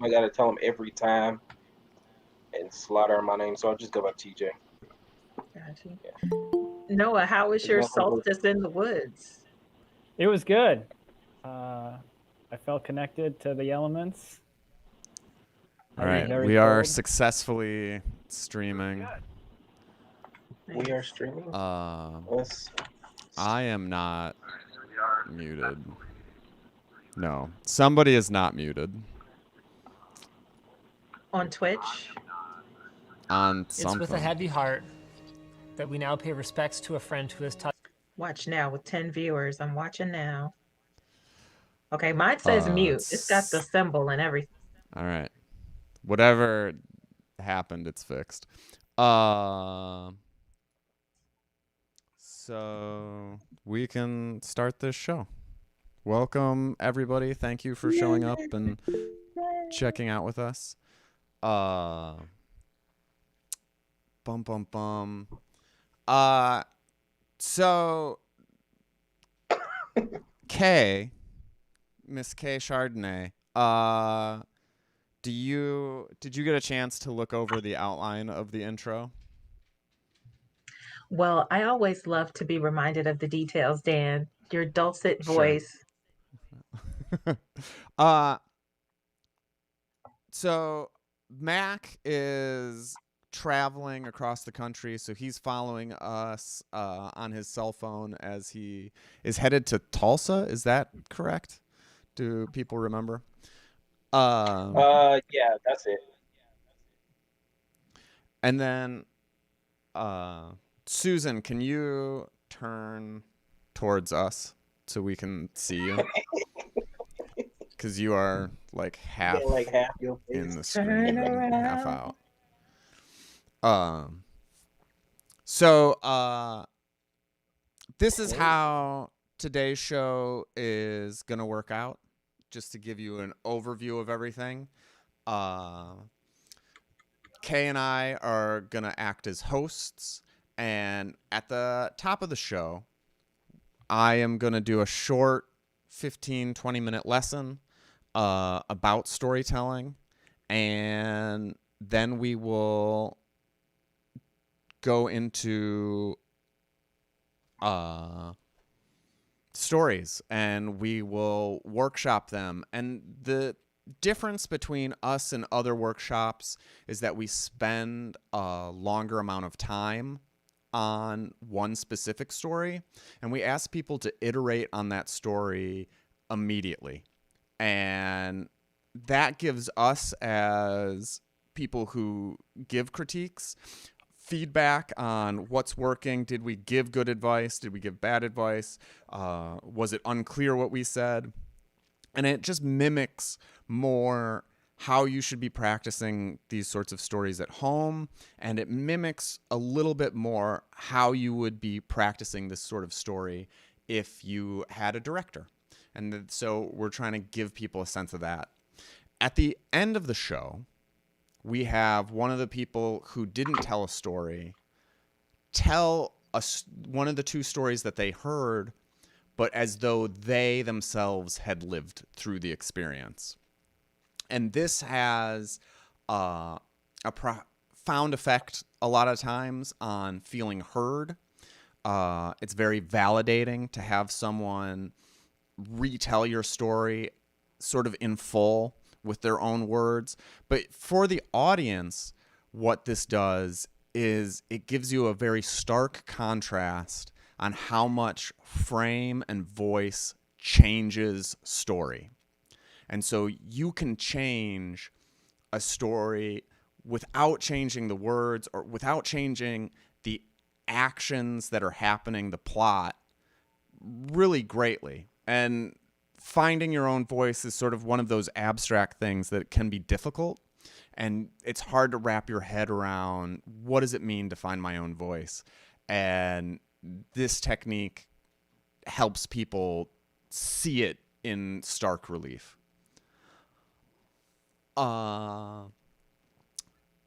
I gotta tell him every time and slaughter my name, so I'll just go by TJ. Gotcha. Yeah, Noah, how was it's your nothing but solstice in the woods? It was good. Uh, I felt connected to the elements. All I was right, Nice, very we are cold. successfully streaming. we are nice. streaming. Uh, Let's. I am not muted. No, somebody is not muted On Twitch? on It's with a something. heavy heart that we now pay respects to a friend who has taught. Watch now with 10 viewers. I'm watching now. Okay, mine says mute. It's got the It's symbol and everything. all right. Whatever happened, it's fixed. Uh, so we can start this show. Welcome everybody. Thank you for showing up and checking out with us. Bum bum bum. So Kay, Miss Kay Chardonnay, did you get a chance to look over the outline of the intro? Well, I always love to be reminded of the details, Dan. Your dulcet Sure. voice. uh so Mac is traveling across the country, so he's following us on his cell phone as he is headed to Tulsa. Is that correct? Do people remember? Yeah, that's it. And then Susan, can you turn towards us so we can see you? Because you are like half Yeah, like half your in face. the Turn screen and half around. out. So this is how today's show is gonna work out. Just to give you an overview of everything. Kay and I are gonna act as hosts, and at the top of the show, I am gonna do a short 15-20 minute lesson about storytelling, and then we will go into stories and we will workshop them. And the difference between us and other workshops is that we spend a longer amount of time on one specific story, and we ask people to iterate on that story immediately. And that gives us, as people who give critiques, feedback on what's working. Did we give good advice? Did we give bad advice? Was it unclear what we said? And it just mimics more how you should be practicing these sorts of stories at home. And it mimics a little bit more how you would be practicing this sort of story if you had a director. And so we're trying to give people a sense of that. At the end of the show, we have one of the people who didn't tell a story tell us one of the two stories that they heard, but as though they themselves had lived through the experience. And this has a profound effect a lot of times on feeling heard. It's very validating to have someone retell your story sort of in full with their own words. But for the audience, what this does is it gives you a very stark contrast on how much frame and voice changes story. And so you can change a story without changing the words or without changing the actions that are happening, the plot, really greatly. And finding your own voice is sort of one of those abstract things that can be difficult. And it's hard to wrap your head around, what does it mean to find my own voice? And this technique helps people see it in stark relief.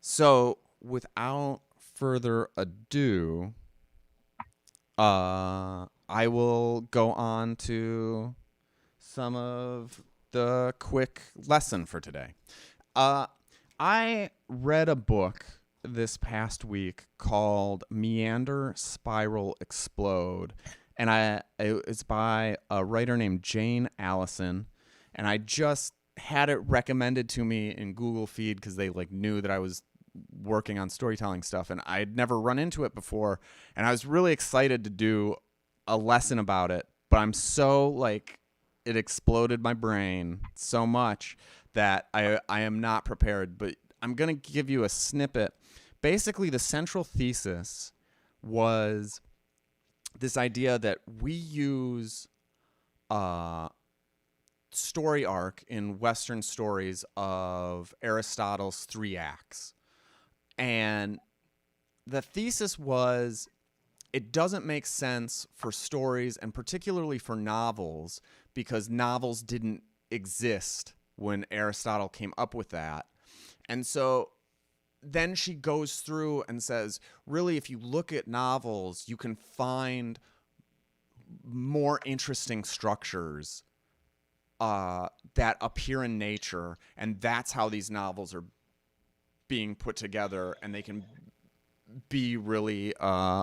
So without further ado, I will go on to some of the quick lesson for today. I read a book this past week called Meander, Spiral, Explode, and it's by a writer named Jane Allison, and I just had it recommended to me in Google Feed because they like knew that I was working on storytelling stuff, and I'd never run into it before, and I was really excited to do a lesson about it, but I'm so like it exploded my brain so much that I am not prepared, but I'm going to give you a snippet. Basically, the central thesis was this idea that we use story arc in Western stories of Aristotle's 3 acts. And the thesis was it doesn't make sense for stories, and particularly for novels, because novels didn't exist when Aristotle came up with that. And so then she goes through and says, really, if you look at novels, you can find more interesting structures that appear in nature, and that's how these novels are being put together, and they can be really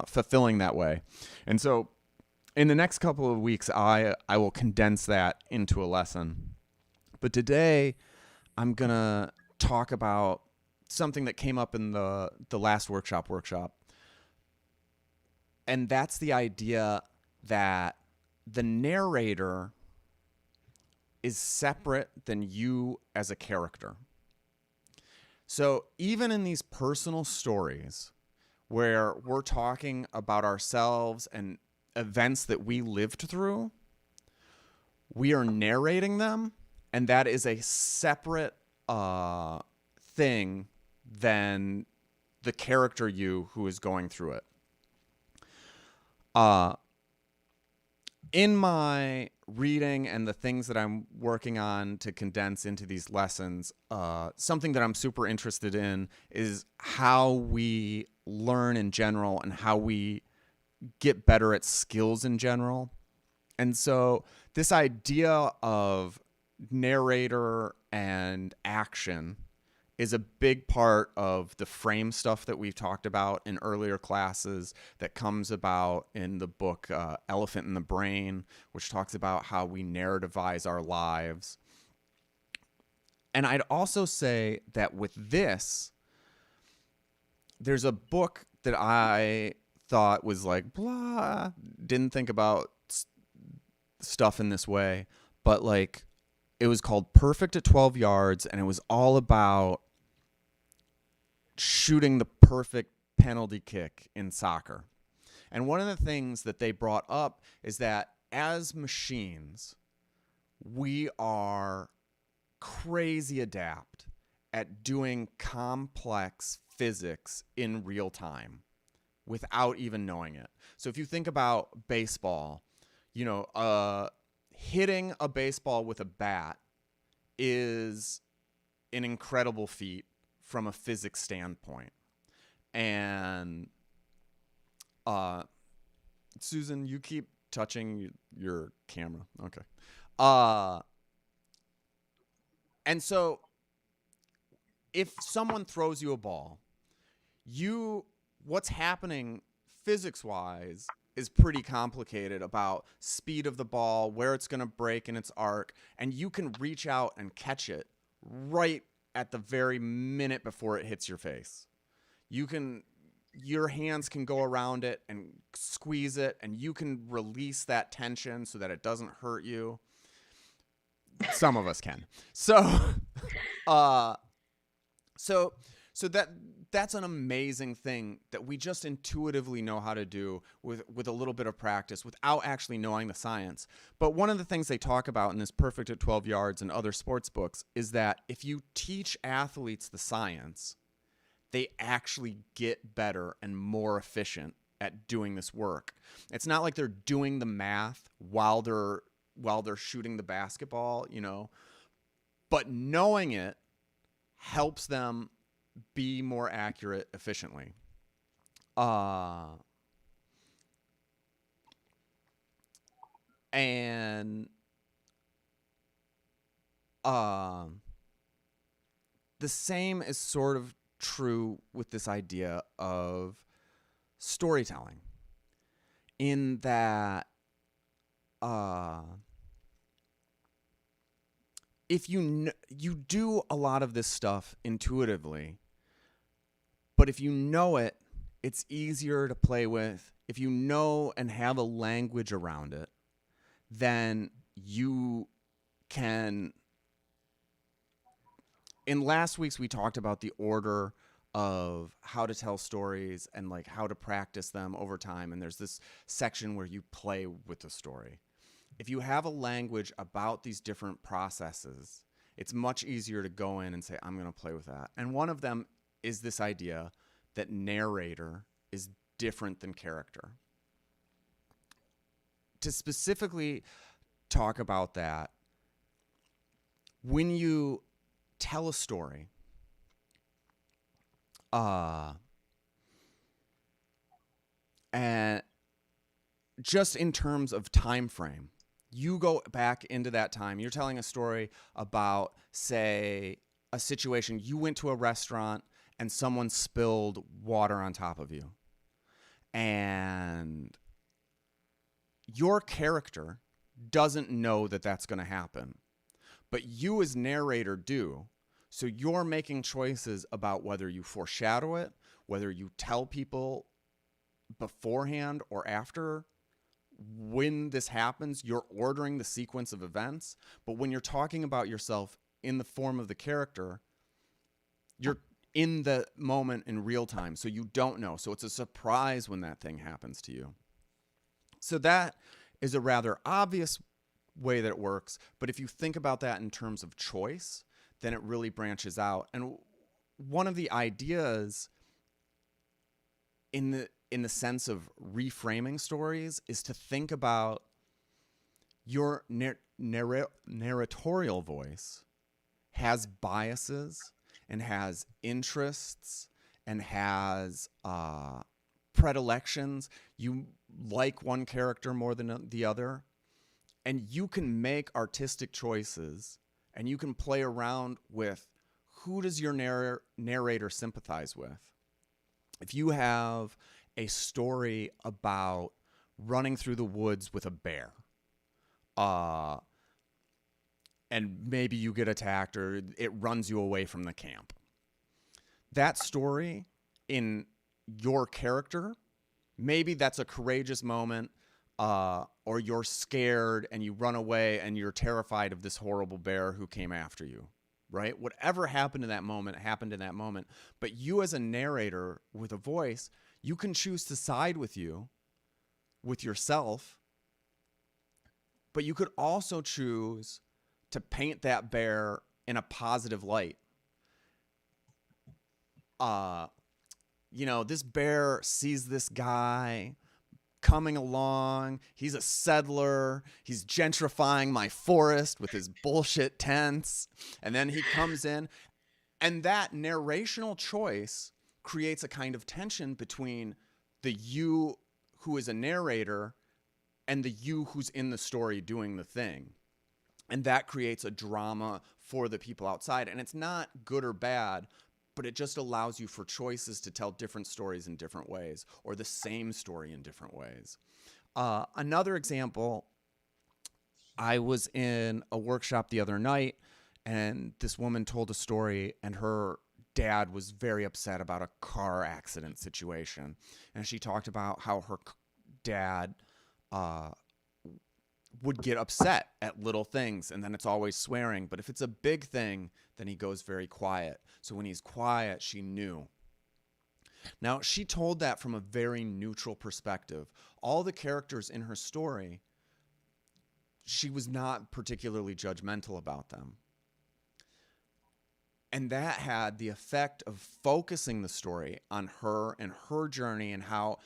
fulfilling that way. And so in the next couple of weeks, I will condense that into a lesson. But today, I'm going to talk about something that came up in the last workshop. And that's the idea that the narrator is separate than you as a character. So even in these personal stories where we're talking about ourselves and events that we lived through, we are narrating them, and that is a separate thing than the character you who is going through it. In my reading and the things that I'm working on to condense into these lessons, something that I'm super interested in is how we learn in general and how we get better at skills in general. And so this idea of narrator and action is a big part of the frame stuff that we've talked about in earlier classes, that comes about in the book Elephant in the Brain, which talks about how we narrativize our lives. And I'd also say that with this, there's a book that I thought was like, blah, didn't think about stuff in this way, but like it was called Perfect at 12 Yards, and it was all about shooting the perfect penalty kick in soccer. And one of the things that they brought up is that as machines, we are crazy adept at doing complex physics in real time without even knowing it. So if you think about baseball, you know, hitting a baseball with a bat is an incredible feat from a physics standpoint. And Susan, you keep touching your camera. Okay. And so if someone throws you a ball, what's happening physics-wise is pretty complicated about speed of the ball, where it's going to break in its arc, and you can reach out and catch it right at the very minute before it hits your face. Your hands can go around it and squeeze it, and you can release that tension so that it doesn't hurt you. Some of us can. So that's an amazing thing that we just intuitively know how to do with a little bit of practice without actually knowing the science. But one of the things they talk about in this Perfect at 12 Yards and other sports books is that if you teach athletes the science, they actually get better and more efficient at doing this work. It's not like they're doing the math while they're shooting the basketball, you know, but knowing it helps them be more accurate efficiently. And the same is sort of true with this idea of storytelling, in that if you do a lot of this stuff intuitively, but if you know it, it's easier to play with. If you know and have a language around it, then you can. In last week's, we talked about the order of how to tell stories and like how to practice them over time. And there's this section where you play with the story. If you have a language about these different processes, it's much easier to go in and say, I'm going to play with that. And one of them is this idea that narrator is different than character. To specifically talk about that, when you tell a story, and just in terms of time frame, you go back into that time. You're telling a story about, say, a situation. You went to a restaurant and someone spilled water on top of you. And your character doesn't know that that's going to happen. But you as narrator do. So you're making choices about whether you foreshadow it, whether you tell people beforehand or after when this happens. You're ordering the sequence of events. But when you're talking about yourself in the form of the character, you're in the moment in real time. So you don't know. So it's a surprise when that thing happens to you. So that is a rather obvious way that it works. But if you think about that in terms of choice, then it really branches out. And one of the ideas in the sense of reframing stories is to think about your narratorial voice has biases and has interests and has predilections. You like one character more than the other. And you can make artistic choices and you can play around with who does your narrator sympathize with. If you have a story about running through the woods with a bear, and maybe you get attacked or it runs you away from the camp, that story in your character, maybe that's a courageous moment, or you're scared and you run away and you're terrified of this horrible bear who came after you, right? Whatever happened in that moment happened in that moment. But you as a narrator with a voice, you can choose to side with yourself, but you could also choose to paint that bear in a positive light. This bear sees this guy coming along. He's a settler. He's gentrifying my forest with his bullshit tents. And then he comes in. And that narrational choice creates a kind of tension between the you who is a narrator and the you who's in the story doing the thing. And that creates a drama for the people outside. And it's not good or bad, but it just allows you for choices to tell different stories in different ways, or the same story in different ways. Another example, I was in a workshop the other night, and this woman told a story, and her dad was very upset about a car accident situation. And she talked about how her dad would get upset at little things, and then it's always swearing. But if it's a big thing, then he goes very quiet. So when he's quiet, she knew. Now, she told that from a very neutral perspective. All the characters in her story, she was not particularly judgmental about them. And that had the effect of focusing the story on her and her journey, and how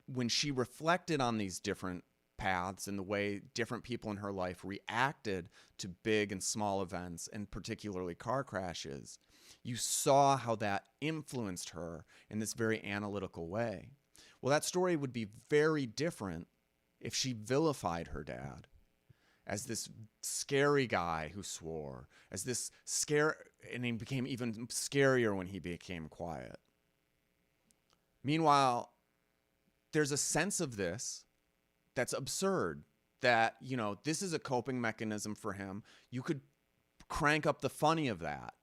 when she reflected on these different paths and the way different people in her life reacted to big and small events, and particularly car crashes, you saw how that influenced her in this very analytical way. Well, that story would be very different if she vilified her dad. as this scary guy who swore, as this and he became even scarier when he became quiet. Meanwhile, there's a sense of this that's absurd, that, you know, this is a coping mechanism for him. You could crank up the funny of that.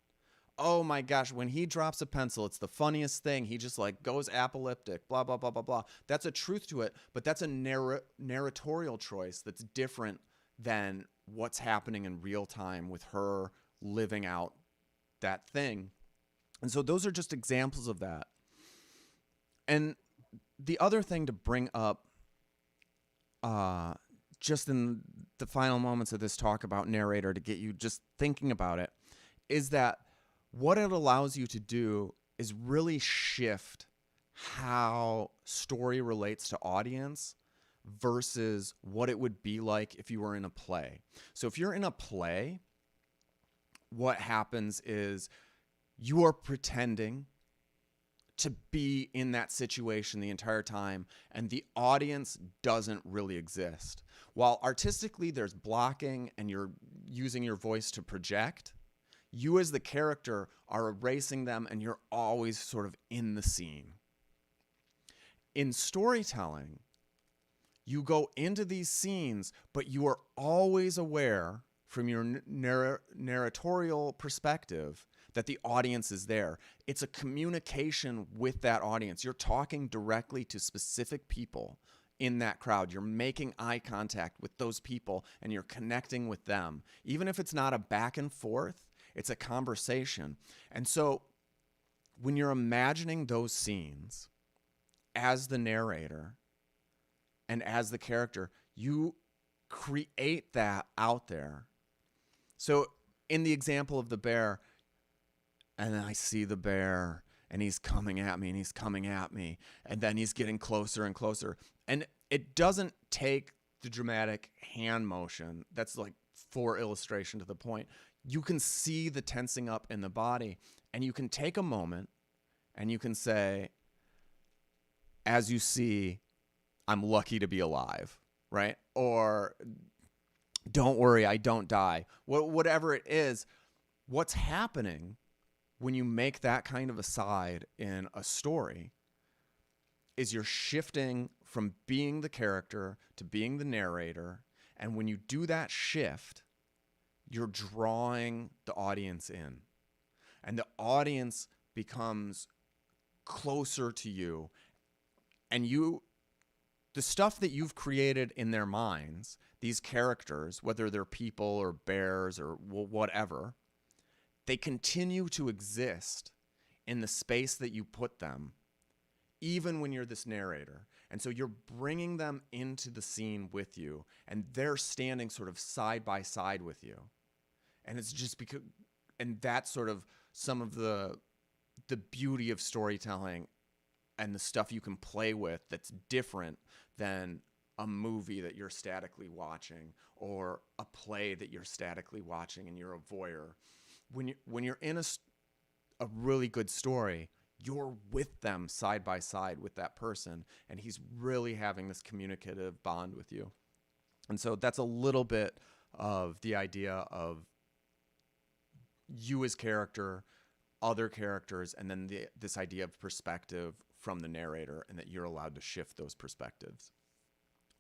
Oh my gosh, when he drops a pencil, it's the funniest thing. He just like goes apocalyptic, blah, blah, blah, blah, blah. That's a truth to it, but that's a narratorial choice that's different than what's happening in real time with her living out that thing. And so those are just examples of that. And the other thing to bring up, just in the final moments of this talk about narrator, to get you just thinking about it, is that what it allows you to do is really shift how story relates to audience versus what it would be like if you were in a play. So if you're in a play, what happens is you are pretending to be in that situation the entire time, and the audience doesn't really exist. While artistically there's blocking and you're using your voice to project, you as the character are erasing them, and you're always sort of in the scene. In storytelling, you go into these scenes, but you are always aware from your narratorial perspective that the audience is there. It's a communication with that audience. You're talking directly to specific people in that crowd. You're making eye contact with those people, and you're connecting with them. Even if it's not a back and forth, it's a conversation. And so when you're imagining those scenes as the narrator and as the character, you create that out there. So in the example of the bear, and then I see the bear, and he's coming at me, and he's coming at me, and then he's getting closer and closer. And it doesn't take the dramatic hand motion that's like for illustration to the point. You can see the tensing up in the body, and you can take a moment and you can say, as you see, I'm lucky to be alive, right? Or don't worry, I don't die. Whatever it is, what's happening when you make that kind of aside in a story is you're shifting from being the character to being the narrator. And when you do that shift, you're drawing the audience in. And the audience becomes closer to you. And the stuff that you've created in their minds, these characters, whether they're people or bears or whatever, they continue to exist in the space that you put them, even when you're this narrator. And so you're bringing them into the scene with you, and they're standing sort of side by side with you. And it's just because, and that's sort of some of the beauty of storytelling and the stuff you can play with that's different than a movie that you're statically watching or a play that you're statically watching and you're a voyeur. When you're in a really good story, you're with them side by side with that person, and he's really having this communicative bond with you. And so that's a little bit of the idea of you as character, other characters, and then this idea of perspective from the narrator, and that you're allowed to shift those perspectives.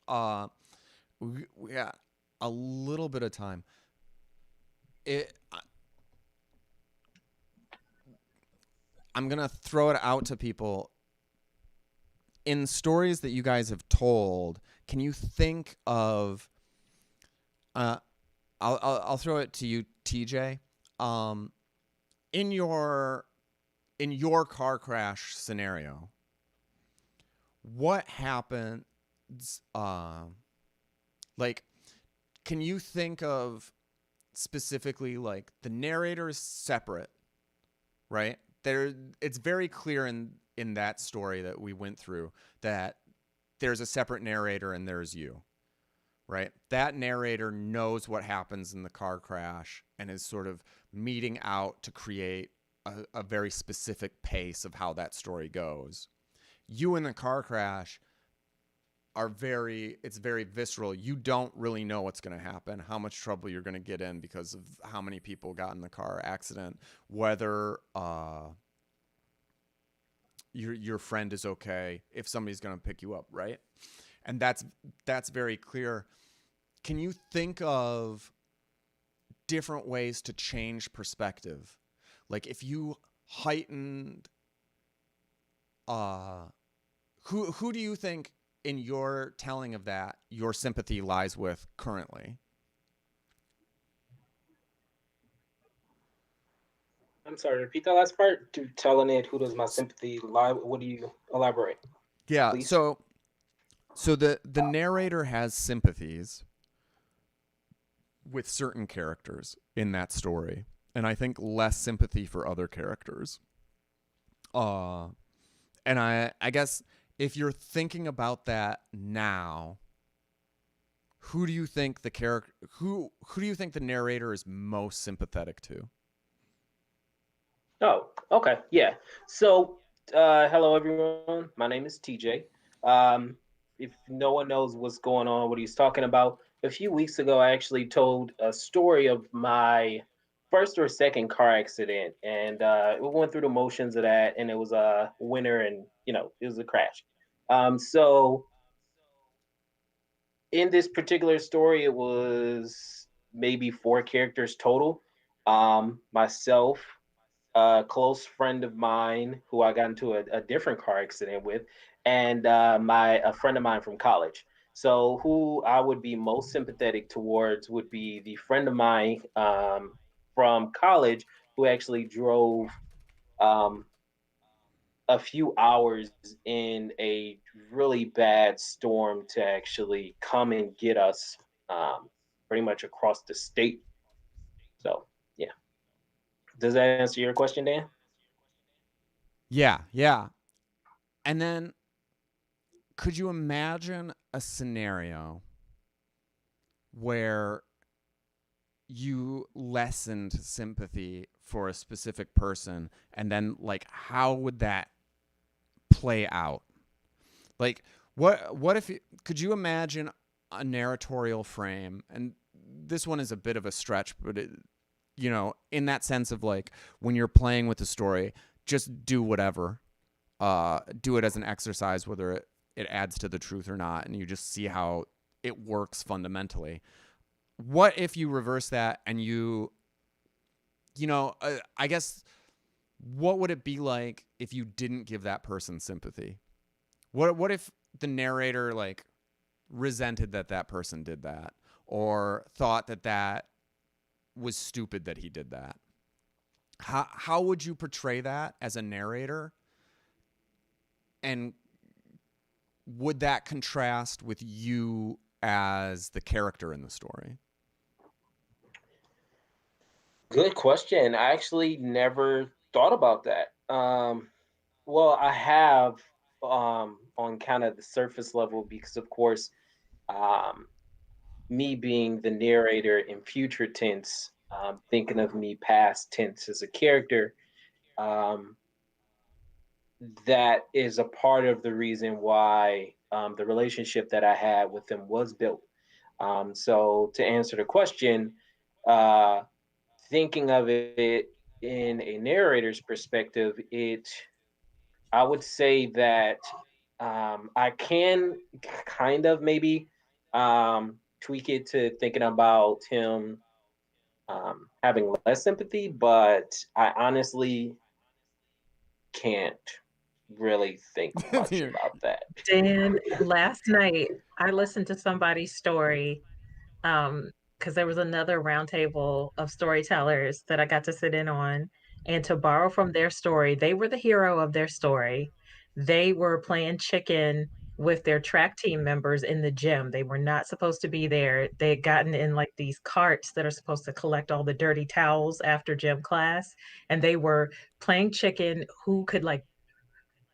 We got a little bit of time. I'm going to throw it out to people. In stories that you guys have told, can you think of, I'll throw it to you, TJ. In your car crash scenario, what happens, like, can you think of specifically, like, the narrator is separate, right? It's very clear in that story that we went through that there's a separate narrator and there's you, right? That narrator knows what happens in the car crash and is sort of meting out to create a very specific pace of how that story goes. You in the car crash are it's very visceral. You don't really know what's going to happen, how much trouble you're going to get in because of how many people got in the car accident, whether your friend is okay, if somebody's going to pick you up, right? And that's very clear. Can you think of different ways to change perspective? Like if you heightened who do you think in your telling of that your sympathy lies with currently? I'm sorry, repeat that last part. To telling it, who does my sympathy lie? What do you elaborate? Yeah, Please. so the narrator has sympathies with certain characters in that story, and I think less sympathy for other characters. And I guess if you're thinking about that now, who do you think who do you think the narrator is most sympathetic to? Oh, okay. Yeah. So, hello everyone. My name is TJ. If no one knows what's going on, what he's talking about, a few weeks ago, I actually told a story of my first or second car accident, and we went through the motions of that, and it was a winter, and it was a crash. So in this particular story, it was maybe four characters total. Myself, a close friend of mine who I got into a different car accident with, and a friend of mine from college. So who I would be most sympathetic towards would be the friend of mine from college who actually drove um, a few hours in a really bad storm to actually come and get us pretty much across the state. So yeah, does that answer your question, Dan? Yeah. And then could you imagine a scenario where you lessened sympathy for a specific person, and then like how would that play out? Like what if could you imagine a narratorial frame, and this one is a bit of a stretch, but in that sense of like when you're playing with the story, just do whatever. Do it as an exercise, whether it adds to the truth or not, and you just see how it works fundamentally. What if you reverse that and I guess, what would it be like if you didn't give that person sympathy? What if the narrator like resented that person did that, or thought that was stupid that he did that? How would you portray that as a narrator? And would that contrast with you as the character in the story? Good question. I actually never thought about that. Well, I have on kind of the surface level because, of course, um, me being the narrator in future tense, thinking of me past tense as a character, um, that is a part of the reason why the relationship that I had with them was built. So, to answer the question, uh, thinking of it in a narrator's perspective, I would say that I can kind of maybe tweak it to thinking about him having less sympathy, but I honestly can't really think much about that. Dan, last night I listened to somebody's story because there was another roundtable of storytellers that I got to sit in on. And to borrow from their story, they were the hero of their story. They were playing chicken with their track team members in the gym. They were not supposed to be there. They had gotten in like these carts that are supposed to collect all the dirty towels after gym class. And they were playing chicken who could like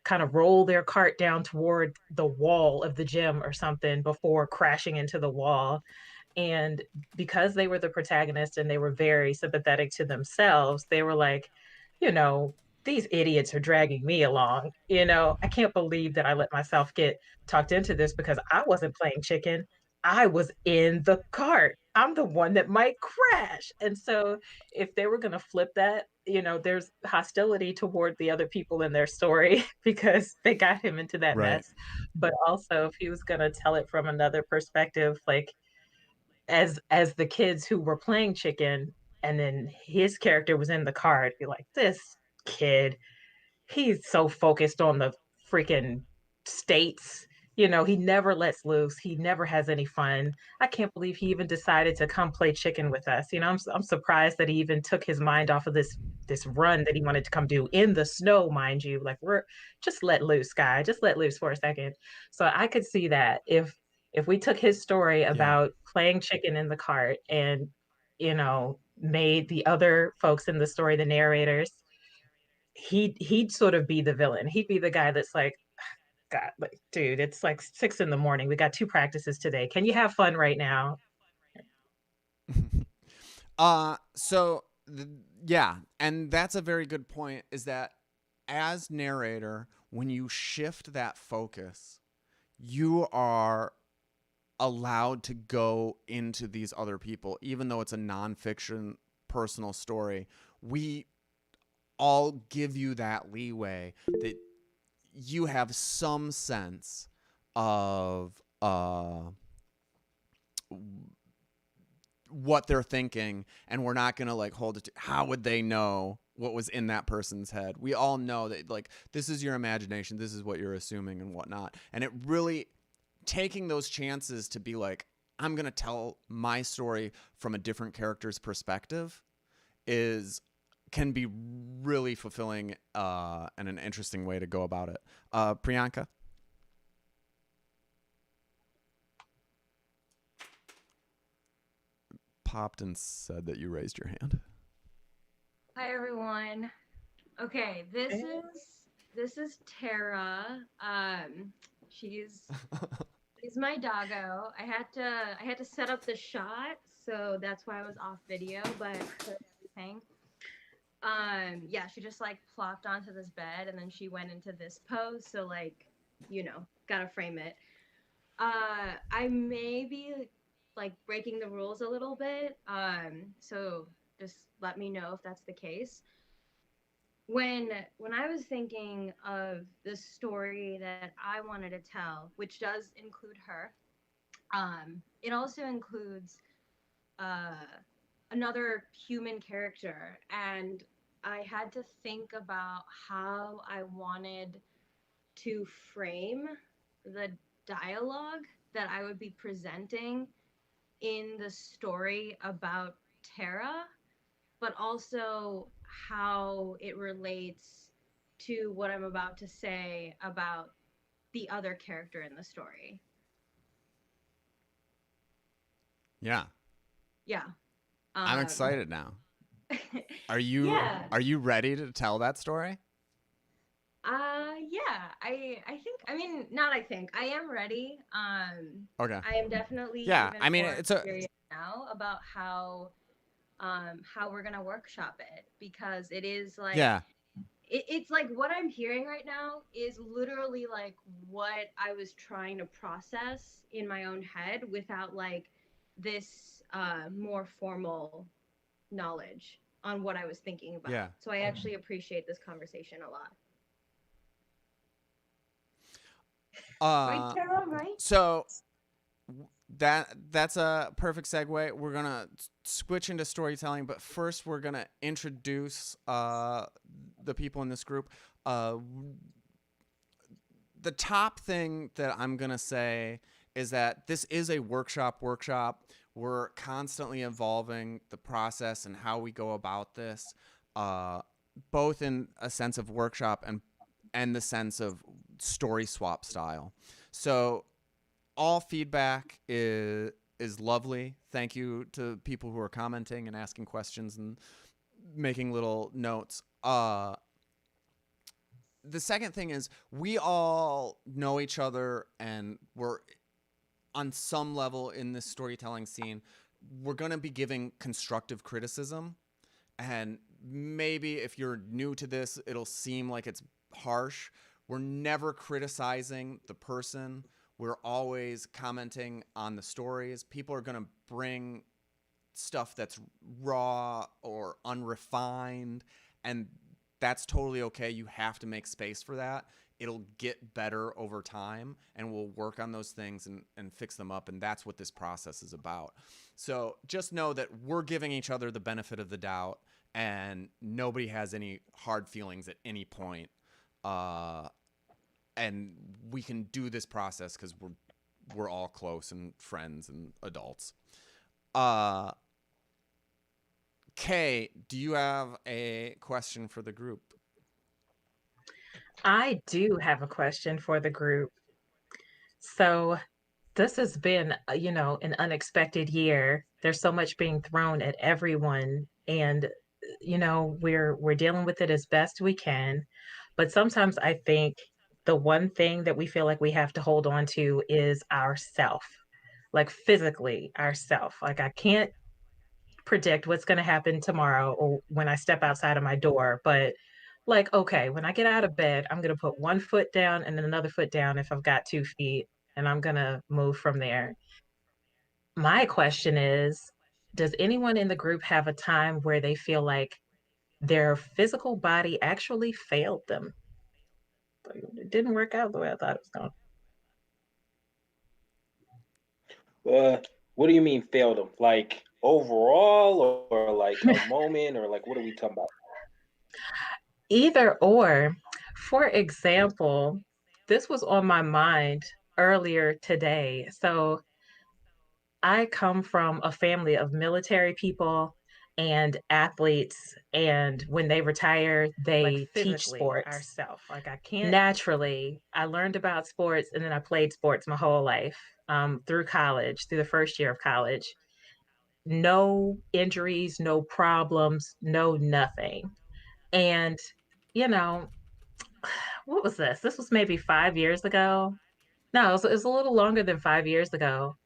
kind of roll their cart down toward the wall of the gym or something before crashing into the wall. And because they were the protagonist and they were very sympathetic to themselves, they were like, you know, these idiots are dragging me along. I can't believe that I let myself get talked into this because I wasn't playing chicken. I was in the cart. I'm the one that might crash. And so if they were going to flip that, there's hostility toward the other people in their story because they got him into that Right. mess. But also if he was going to tell it from another perspective, like as the kids who were playing chicken and then his character was in the cart, be like, this kid, he's so focused on the freaking states. He never lets loose. He never has any fun. I can't believe he even decided to come play chicken with us. I'm surprised that he even took his mind off of this run that he wanted to come do in the snow, mind you. Like, we're just let loose, guy. Just let loose for a second. So I could see that if we took his story Yeah. about playing chicken in the cart and made the other folks in the story the narrators, he'd sort of be the villain. He'd be the guy that's like, God, like, dude, it's like 6 in the morning. We got 2 practices today. Can you have fun right now? So yeah, and that's a very good point, is that as narrator, when you shift that focus, you are allowed to go into these other people, even though it's a nonfiction personal story. We all give you that leeway that you have some sense of what they're thinking, and we're not gonna like hold it to how would they know what was in that person's head. We all know that, like, this is your imagination, this is what you're assuming and whatnot. And it really, taking those chances to be like, I'm gonna tell my story from a different character's perspective can be really fulfilling and an interesting way to go about it. Priyanka? Popped and said that you raised your hand. Hi everyone. Okay, this is Tara. She's my doggo. I had to set up the shot, so that's why I was off video, but everything. Yeah, she just like plopped onto this bed and then she went into this pose, so like, gotta frame it. I may be like breaking the rules a little bit. So just let me know if that's the case. When I was thinking of the story that I wanted to tell, which does include her, it also includes uh, another human character, and I had to think about how I wanted to frame the dialogue that I would be presenting in the story about Tara, but also how it relates to what I'm about to say about the other character in the story. Yeah. Yeah. I'm excited now. Are you Yeah. are you ready to tell that story? Yeah. I mean, not I think. I am ready. Okay. I am definitely Yeah, even I mean, more it's a curious now about how we're gonna workshop it, because it is like yeah. it's like what I'm hearing right now is literally like what I was trying to process in my own head without like this more formal knowledge on what I was thinking about. Yeah. So I actually appreciate this conversation a lot. Right, Tara, right? So that's a perfect segue. We're gonna switch into storytelling, but first we're gonna introduce the people in this group. The top thing that I'm gonna say is that this is a workshop. We're constantly evolving the process and how we go about this, both in a sense of workshop and the sense of story swap style. So all feedback is lovely. Thank you to people who are commenting and asking questions and making little notes. The second thing is, we all know each other and we're on some level in this storytelling scene. We're going to be giving constructive criticism, and maybe if you're new to this, it'll seem like it's harsh. We're never criticizing the person. We're always commenting on the stories. People are going to bring stuff that's raw or unrefined, and that's totally okay. You have to make space for that. It'll get better over time, and we'll work on those things and fix them up, and that's what this process is about. So just know that we're giving each other the benefit of the doubt, and nobody has any hard feelings at any point. And we can do this process because we're all close and friends and adults. Kay, do you have a question for the group? I do have a question for the group. So this has been, an unexpected year. There's so much being thrown at everyone, and we're dealing with it as best we can. But sometimes I think the one thing that we feel like we have to hold on to is ourself, like physically ourself. Like I can't predict what's going to happen tomorrow or when I step outside of my door, but like, okay, when I get out of bed, I'm going to put one foot down and then another foot down if I've got 2 feet, and I'm going to move from there. My question is, does anyone in the group have a time where they feel like their physical body actually failed them? Like, it didn't work out the way I thought it was going. What do you mean failed them? Like overall, or like a moment, or like what are we talking about? Either or. For example, this was on my mind earlier today. So I come from a family of military people and athletes, and when they retire, they teach sports. Ourselves. Like I can't naturally, I learned about sports and then I played sports my whole life, through college, through the first year of college. No injuries, no problems, no nothing. And, you know, what was this? This was maybe 5 years ago. No, it was a little longer than 5 years ago.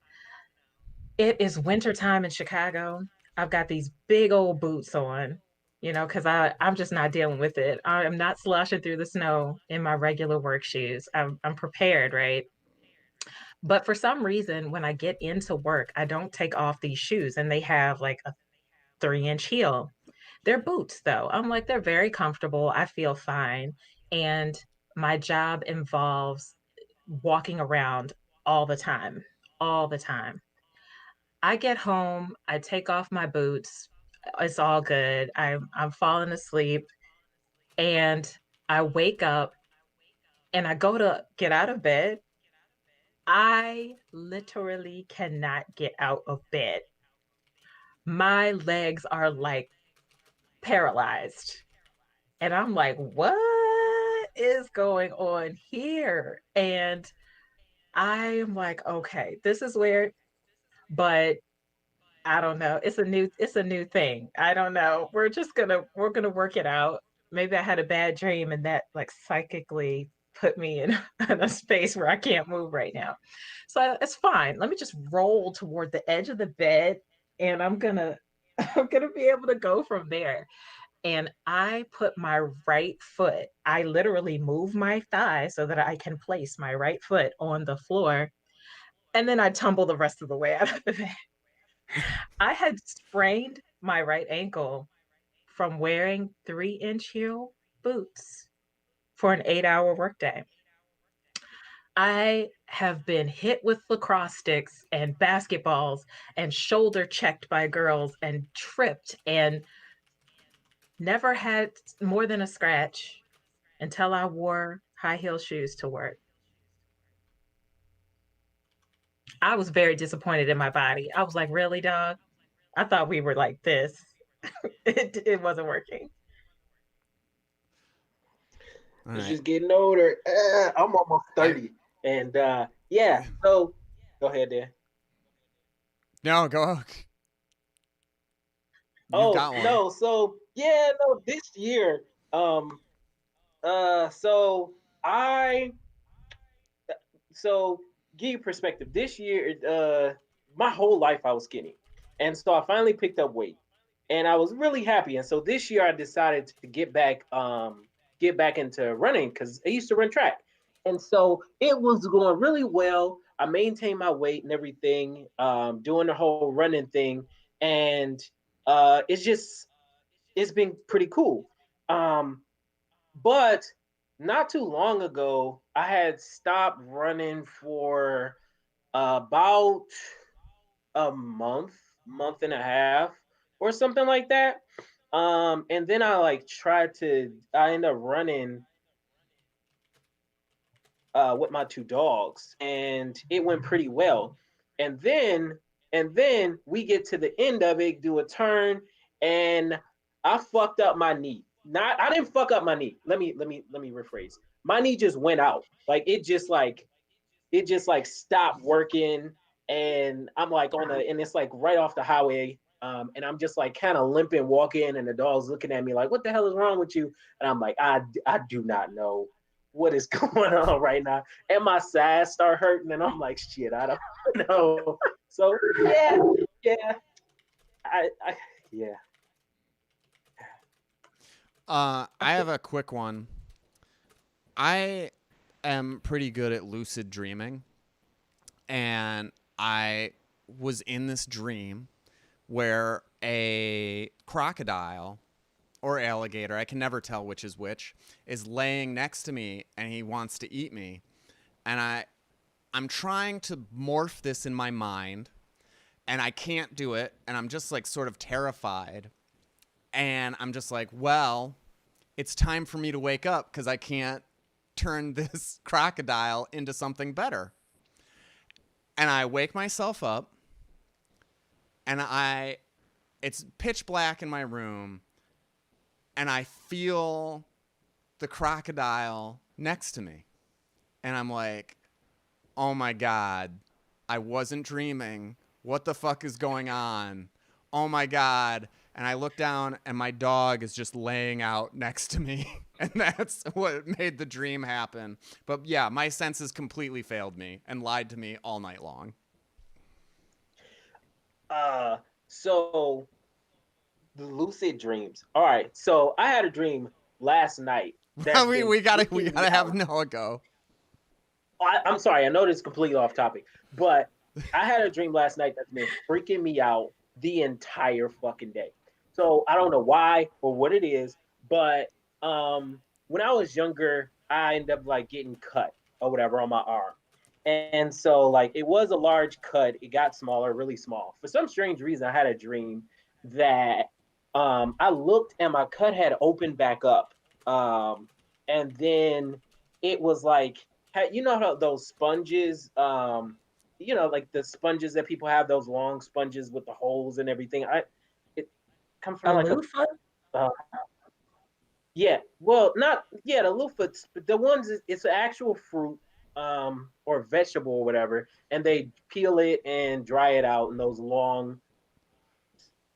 It is wintertime in Chicago. I've got these big old boots on, because I'm just not dealing with it. I am not sloshing through the snow in my regular work shoes. I'm prepared, right? But for some reason, when I get into work, I don't take off these shoes, and they have like a 3-inch heel. They're boots, though. I'm like, they're very comfortable. I feel fine. And my job involves walking around all the time, all the time. I get home, I take off my boots. It's all good. I'm falling asleep, and I wake up and I go to get out of bed. I literally cannot get out of bed. My legs are like paralyzed. And I'm like, what is going on here? And I'm like, okay, this is weird, but I don't know. It's a new thing. I don't know. We're gonna work it out. Maybe I had a bad dream and that like psychically put me in, in a space where I can't move right now. So it's fine. Let me just roll toward the edge of the bed, and I'm gonna be able to go from there. And I put my right foot, I literally move my thigh so that I can place my right foot on the floor. And then I tumble the rest of the way out of the bed. I had sprained my right ankle from wearing 3-inch heel boots for an 8-hour workday. I have been hit with lacrosse sticks and basketballs and shoulder checked by girls and tripped and never had more than a scratch until I wore high heel shoes to work. I was very disappointed in my body. I was like, really, dog? I thought we were like this. It wasn't working. All It's right. just getting older. I'm almost 30, and yeah. So go ahead, there. No, go. You've Oh got one. no, so yeah, no, this year, um, so I, so give you perspective. This year, my whole life I was skinny, and so I finally picked up weight. and I was really happy. And so this year I decided to get back into running because I used to run track, and so it was going really well. I maintained my weight and everything, doing the whole running thing, and it's been pretty cool. Um, but not too long ago, I had stopped running for about a month and a half, or something like that. And then I end up running with my two dogs, and it went pretty well. And then we get to the end of it, do a turn, and I fucked up my knee. Not I didn't fuck up my knee. Let me rephrase. My knee just went out. Like it just like stopped working, and I'm like and it's like right off the highway. And I'm just like kind of limping walking, and the dog's looking at me like, what the hell is wrong with you? And I'm like, I do not know what is going on right now. And my sides start hurting, and I'm like, shit, I don't know. So yeah, I yeah. I have a quick one. I am pretty good at lucid dreaming, and I was in this dream where a crocodile or alligator, I can never tell which is which, is laying next to me and he wants to eat me. And I'm trying to morph this in my mind, and I can't do it, and I'm just like sort of terrified. And I'm just like, well, it's time for me to wake up because I can't turn this crocodile into something better. And I wake myself up, and it's pitch black in my room, and I feel the crocodile next to me. And I'm like, oh my God, I wasn't dreaming. What the fuck is going on? Oh my God. And I look down, and my dog is just laying out next to me. And that's what made the dream happen. But yeah, my senses completely failed me and lied to me all night long. So the lucid dreams. All right. So I had a dream last night that's been we gotta freaking me have out. Noah go. I'm sorry, I know this is completely off topic, but I had a dream last night that's been freaking me out the entire fucking day. So I don't know why or what it is, but when I was younger, I ended up like getting cut or whatever on my arm. And so like it was a large cut, it got smaller, really small. For some strange reason, I had a dream that I looked and my cut had opened back up. And then it was like you know how those sponges, like the sponges that people have, those long sponges with the holes and everything. It comes from A like a loofah? uh, yeah, well, not yeah, the loofah, the ones it's an actual fruit, or vegetable or whatever, and they peel it and dry it out in those long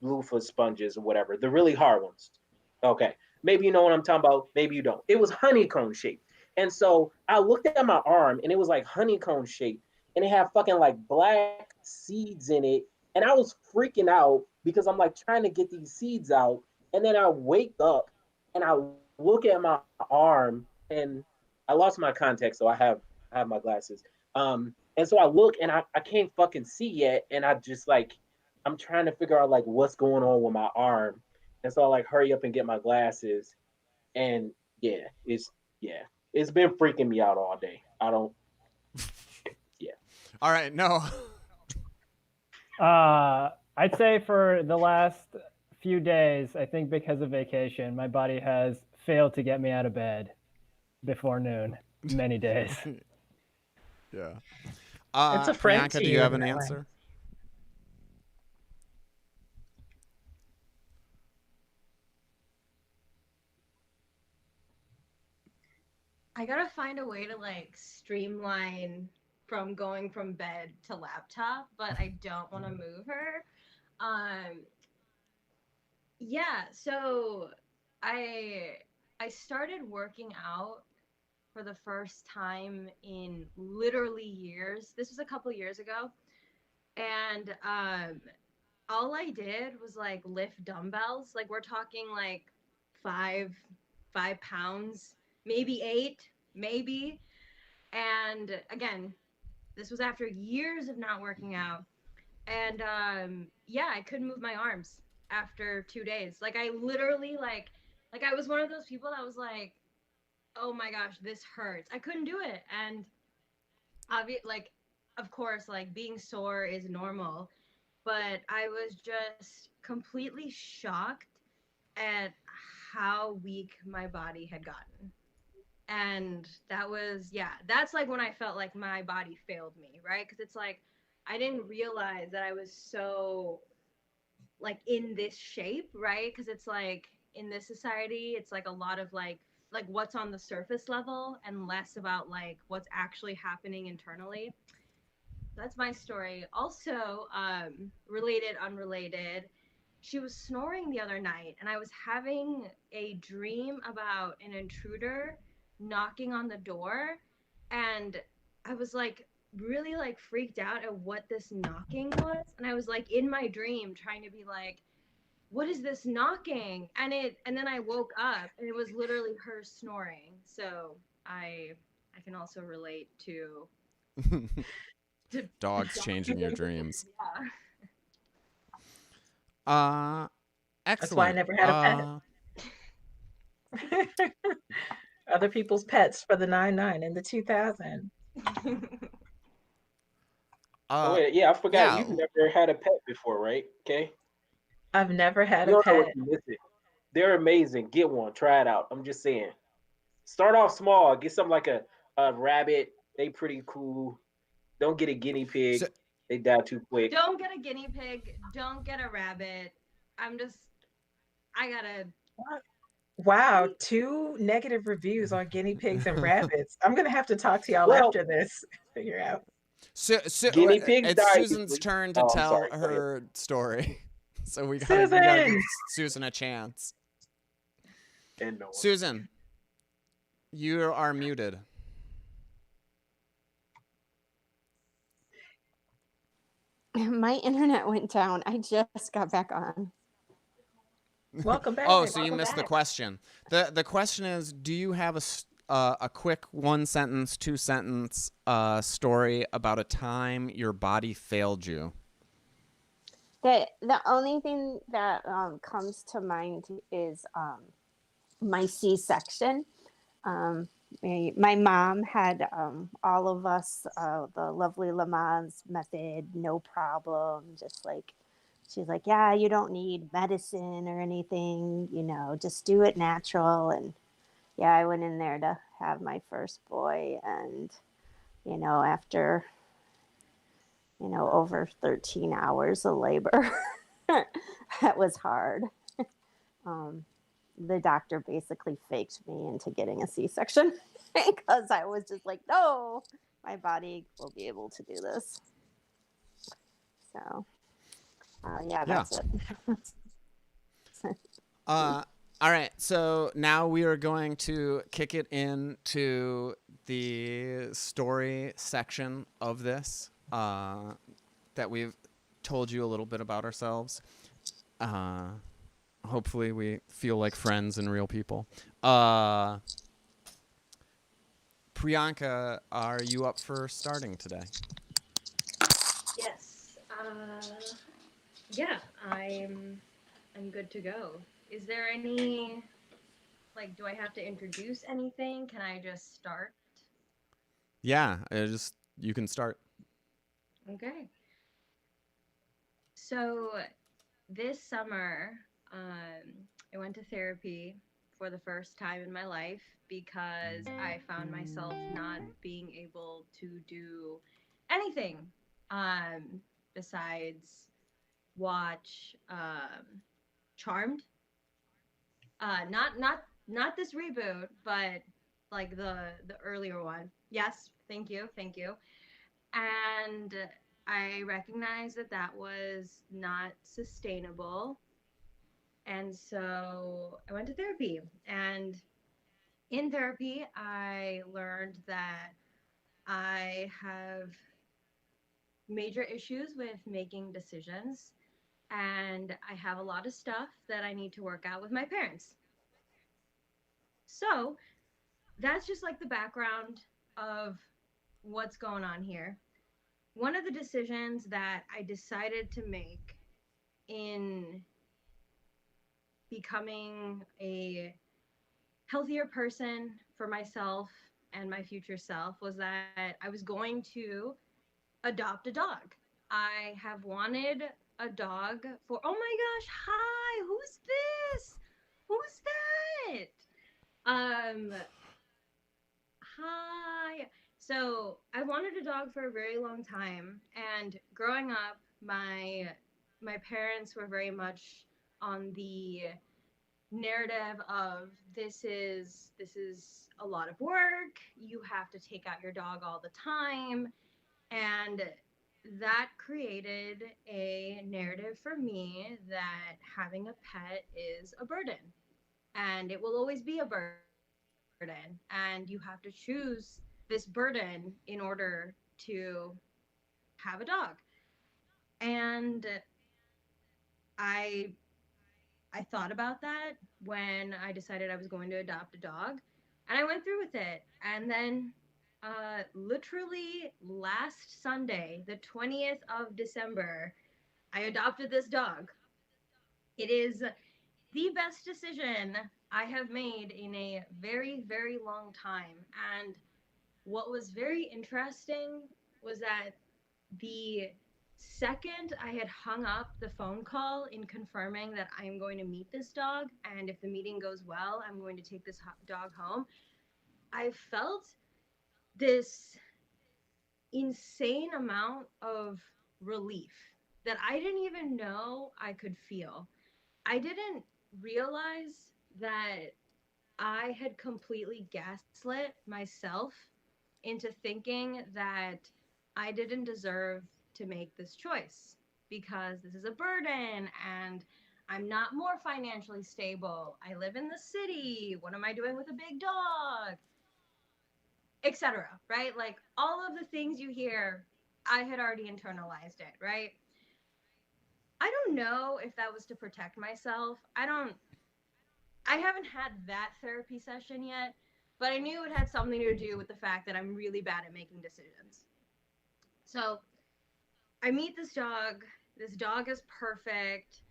loofah sponges or whatever, the really hard ones. Okay, maybe you know what I'm talking about, maybe you don't. It was honeycomb shaped, and so I looked at my arm, and it was like honeycomb shaped, and it had fucking like black seeds in it, and I was freaking out because I'm like trying to get these seeds out, and then I wake up and I look at my arm, and I lost my context, so I have my glasses. And so I look and I can't fucking see yet, and I just like I'm trying to figure out like what's going on with my arm. And so I like hurry up and get my glasses. And yeah, it's been freaking me out all day. I don't yeah. All right, no. I'd say for the last few days, I think because of vacation, my body has failed to get me out of bed before noon many days. Yeah. It's a friend Priyanka, to do you you have in an that way. answer? I gotta find a way to like streamline from going from bed to laptop, but I don't want to move her. Um, yeah, so I I started working out for the first time in literally years. This was a couple years ago, and all I did was like lift dumbbells. Like we're talking like five, 5 pounds, maybe eight, maybe. And again, this was after years of not working out. And yeah, I couldn't move my arms after 2 days. Like I literally like I was one of those people that was like, oh my gosh, this hurts. I couldn't do it. And like of course, like being sore is normal, but I was just completely shocked at how weak my body had gotten. And that was, yeah, that's like when I felt like my body failed me, right? Because it's like I didn't realize that I was so like in this shape, right? Because it's like in this society, it's like a lot of like what's on the surface level and less about like what's actually happening internally. That's my story. Also, related, unrelated, she was snoring the other night, and I was having a dream about an intruder knocking on the door, and I was like really like freaked out at what this knocking was, and I was like in my dream trying to be like, what is this knocking? And then I woke up and it was literally her snoring. So I can also relate to Dogs changing your dreams. yeah. Uh, That's why I excellent. never had a pet. Other people's pets for the 99 and the 2000. Oh wait, yeah, I forgot Yeah. you've never had a pet before, right? Okay, I've never had you a don't know what pet. you're missing. They're amazing. Get one. Try it out. I'm just saying. Start off small. Get something like a rabbit. They pretty cool. Don't get a guinea So, pig. They die too quick. Don't get a guinea pig. Don't get a rabbit. I'm just, I gotta. Wow, two negative reviews on guinea pigs and rabbits. I'm gonna have to talk to y'all Well, after this. Figure out. guinea pigs it's die Susan's easily. turn to Oh, I'm tell sorry. Go ahead. her story. So we gotta give Susan. Susan a chance. And no one. Susan, you are muted. My internet went down. I just got back on. Welcome back. Oh, so you Welcome missed the back. question. The question is, do you have a quick one sentence, two sentence story about a time your body failed you? The only thing that comes to mind is my C-section. My mom had all of us the lovely Lamaze method, no problem. Just like she's like, yeah, you don't need medicine or anything, just do it natural. And yeah, I went in there to have my first boy, and after over 13 hours of labor, that was hard. Um, the doctor basically faked me into getting a C-section because I was just like, no, my body will be able to do this. So, yeah, that's it. All right, so now we are going to kick it into the story section of this that we've told you a little bit about ourselves. Hopefully we feel like friends and real people. Priyanka, are you up for starting today? Yes. Yeah, I'm good to go. Is there any like do I have to introduce anything? Can I just start? Yeah, you can start. Okay. So this summer, I went to therapy for the first time in my life because I found myself not being able to do anything besides watch Charmed. Not this reboot, but like the earlier one. Yes, thank you. And I recognized that that was not sustainable. And so I went to therapy. And in therapy, I learned that I have major issues with making decisions. and I have a lot of stuff that I need to work out with my parents. So that's just like the background of what's going on here. One of the decisions that I decided to make in becoming a healthier person for myself and my future self was that I was going to adopt a dog. I have wanted a dog for, oh my gosh, hi, who's this? Who's that? Hi. So I wanted a dog for a very long time, and growing up, my parents were very much on the narrative of this is a lot of work. You have to take out your dog all the time, and that created a narrative for me that having a pet is a burden, and it will always be a burden, and you have to choose this burden in order to have a dog. And I I thought about that when I decided I was going to adopt a dog, and I went through with it. And then, literally last Sunday, the 20th of December, I adopted this dog. It is the best decision I have made in a very, very long time. And what was very interesting was that the second I had hung up the phone call in confirming that I am going to meet this dog, and if the meeting goes well, I'm going to take this dog home, I felt this insane amount of relief that I didn't even know I could feel. I didn't realize that I had completely gaslit myself into thinking that I didn't deserve to make this choice because this is a burden and I'm not more financially stable. I live in the city. What am I doing with a big dog? Etc. Right? Like all of the things you hear, I had already internalized it, right? I don't know if that was to protect myself. I haven't had that therapy session yet, but I knew it had something to do with the fact that I'm really bad at making decisions. So I meet this dog. This dog is perfect.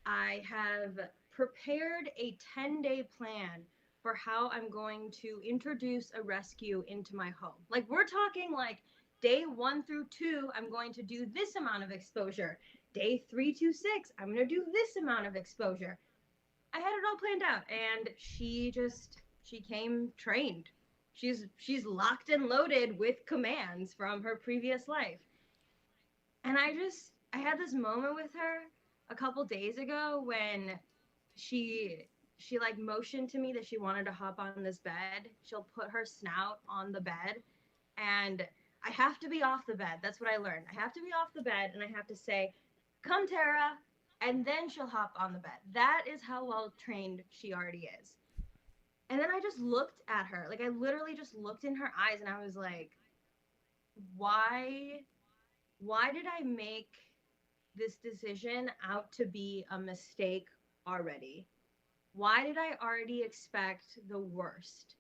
I have prepared a 10-day plan for how I'm going to introduce a rescue into my home. Like, we're talking like day 1 through 2, I'm going to do this amount of exposure. Day 3 to 6, I'm going to do this amount of exposure. I had it all planned out, and she came trained. She's locked and loaded with commands from her previous life. And I had this moment with her a couple days ago when she like motioned to me that she wanted to hop on this bed. She'll put her snout on the bed, and I have to be off the bed. That's what I learned. I have to be off the bed and I have to say, "Come, Tara," and then she'll hop on the bed. That is how well trained she already is. And then I just looked at her. Like I literally just looked in her eyes and I was like, "Why did I make this decision out to be a mistake already? Why did I already expect the worst?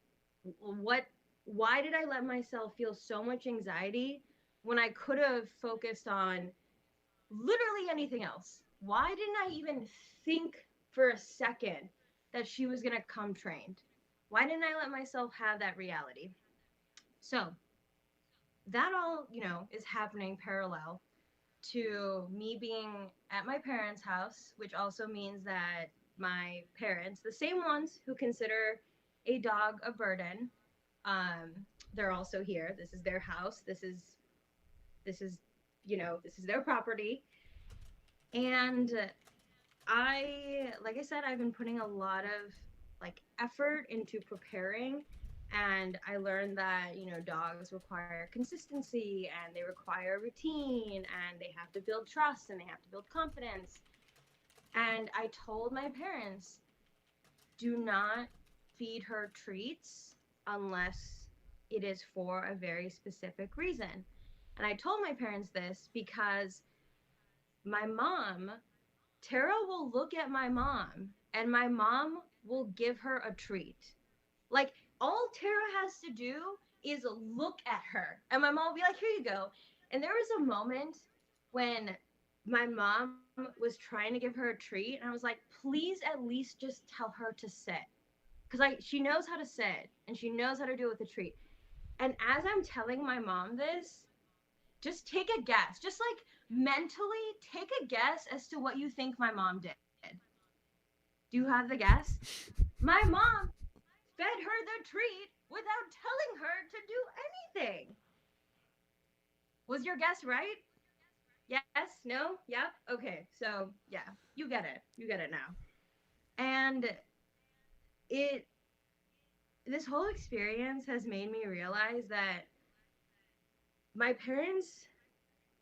What why did I let myself feel so much anxiety when I could have focused on literally anything else? Why didn't I even think for a second that she was going to come trained? Why didn't I let myself have that reality?" So, that all, is happening parallel to me being at my parents' house, which also means that my parents, the same ones who consider a dog a burden, um, they're also here. This is their house. This is this is their property. And like I said, I've been putting a lot of like effort into preparing, and I learned that dogs require consistency and they require routine and they have to build trust and they have to build confidence. And I told my parents, do not feed her treats unless it is for a very specific reason. And I told my parents this because my mom Tara will look at my mom and my mom will give her a treat. Like, all Tara has to do is look at her, and my mom will be like, "Here you go." And there was a moment when my mom was trying to give her a treat, and I was like, "Please, at least just tell her to sit," because she knows how to sit and she knows how to do it with a treat. And as I'm telling my mom this, just take a guess. Just like mentally take a guess as to what you think my mom did. Do you have the guess? My mom fed her the treat without telling her to do anything. Was your guess right? Yes? No? Yep? Okay. So, yeah, you get it. You get it now. And it this whole experience has made me realize that my parents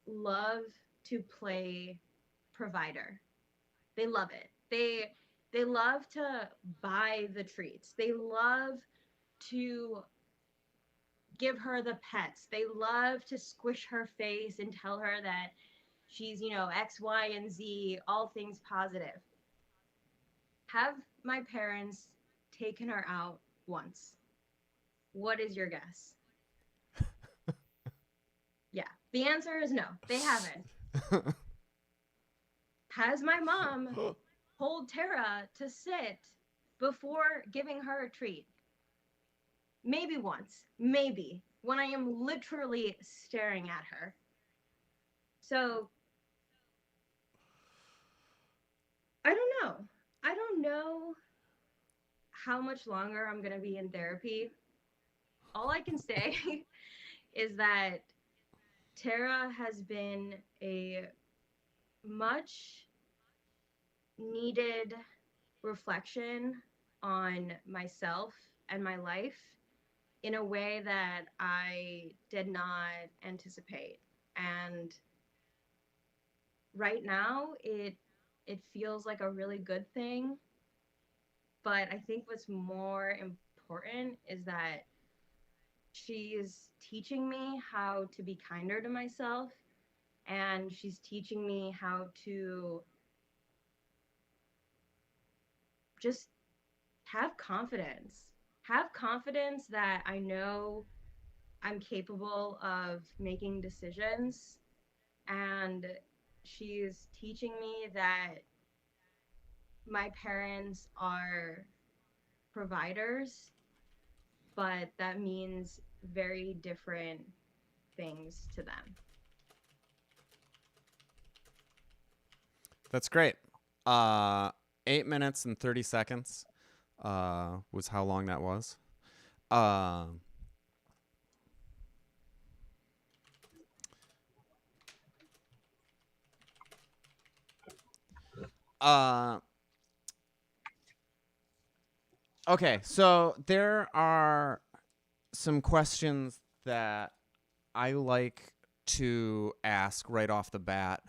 love to play provider. They love it. They love to buy the treats. They love to give her the pets. They love to squish her face and tell her that she's, X, Y, and Z, all things positive. Have my parents taken her out once? What is your guess? Yeah, the answer is no, they haven't. Has my mom told Tara to sit before giving her a treat? Maybe once, maybe, when I am literally staring at her. So, I don't know. I don't know how much longer I'm going to be in therapy. All I can say is that Tara has been a much needed reflection on myself and my life in a way that I did not anticipate. And right now it feels like a really good thing, but I think what's more important is that she's teaching me how to be kinder to myself, and she's teaching me how to just have confidence. Have confidence that I know I'm capable of making decisions, and she's teaching me that my parents are providers, but that means very different things to them. That's great. 8 minutes and 30 seconds was how long that was. Uh, uh, okay, so there are some questions that I like to ask right off the bat.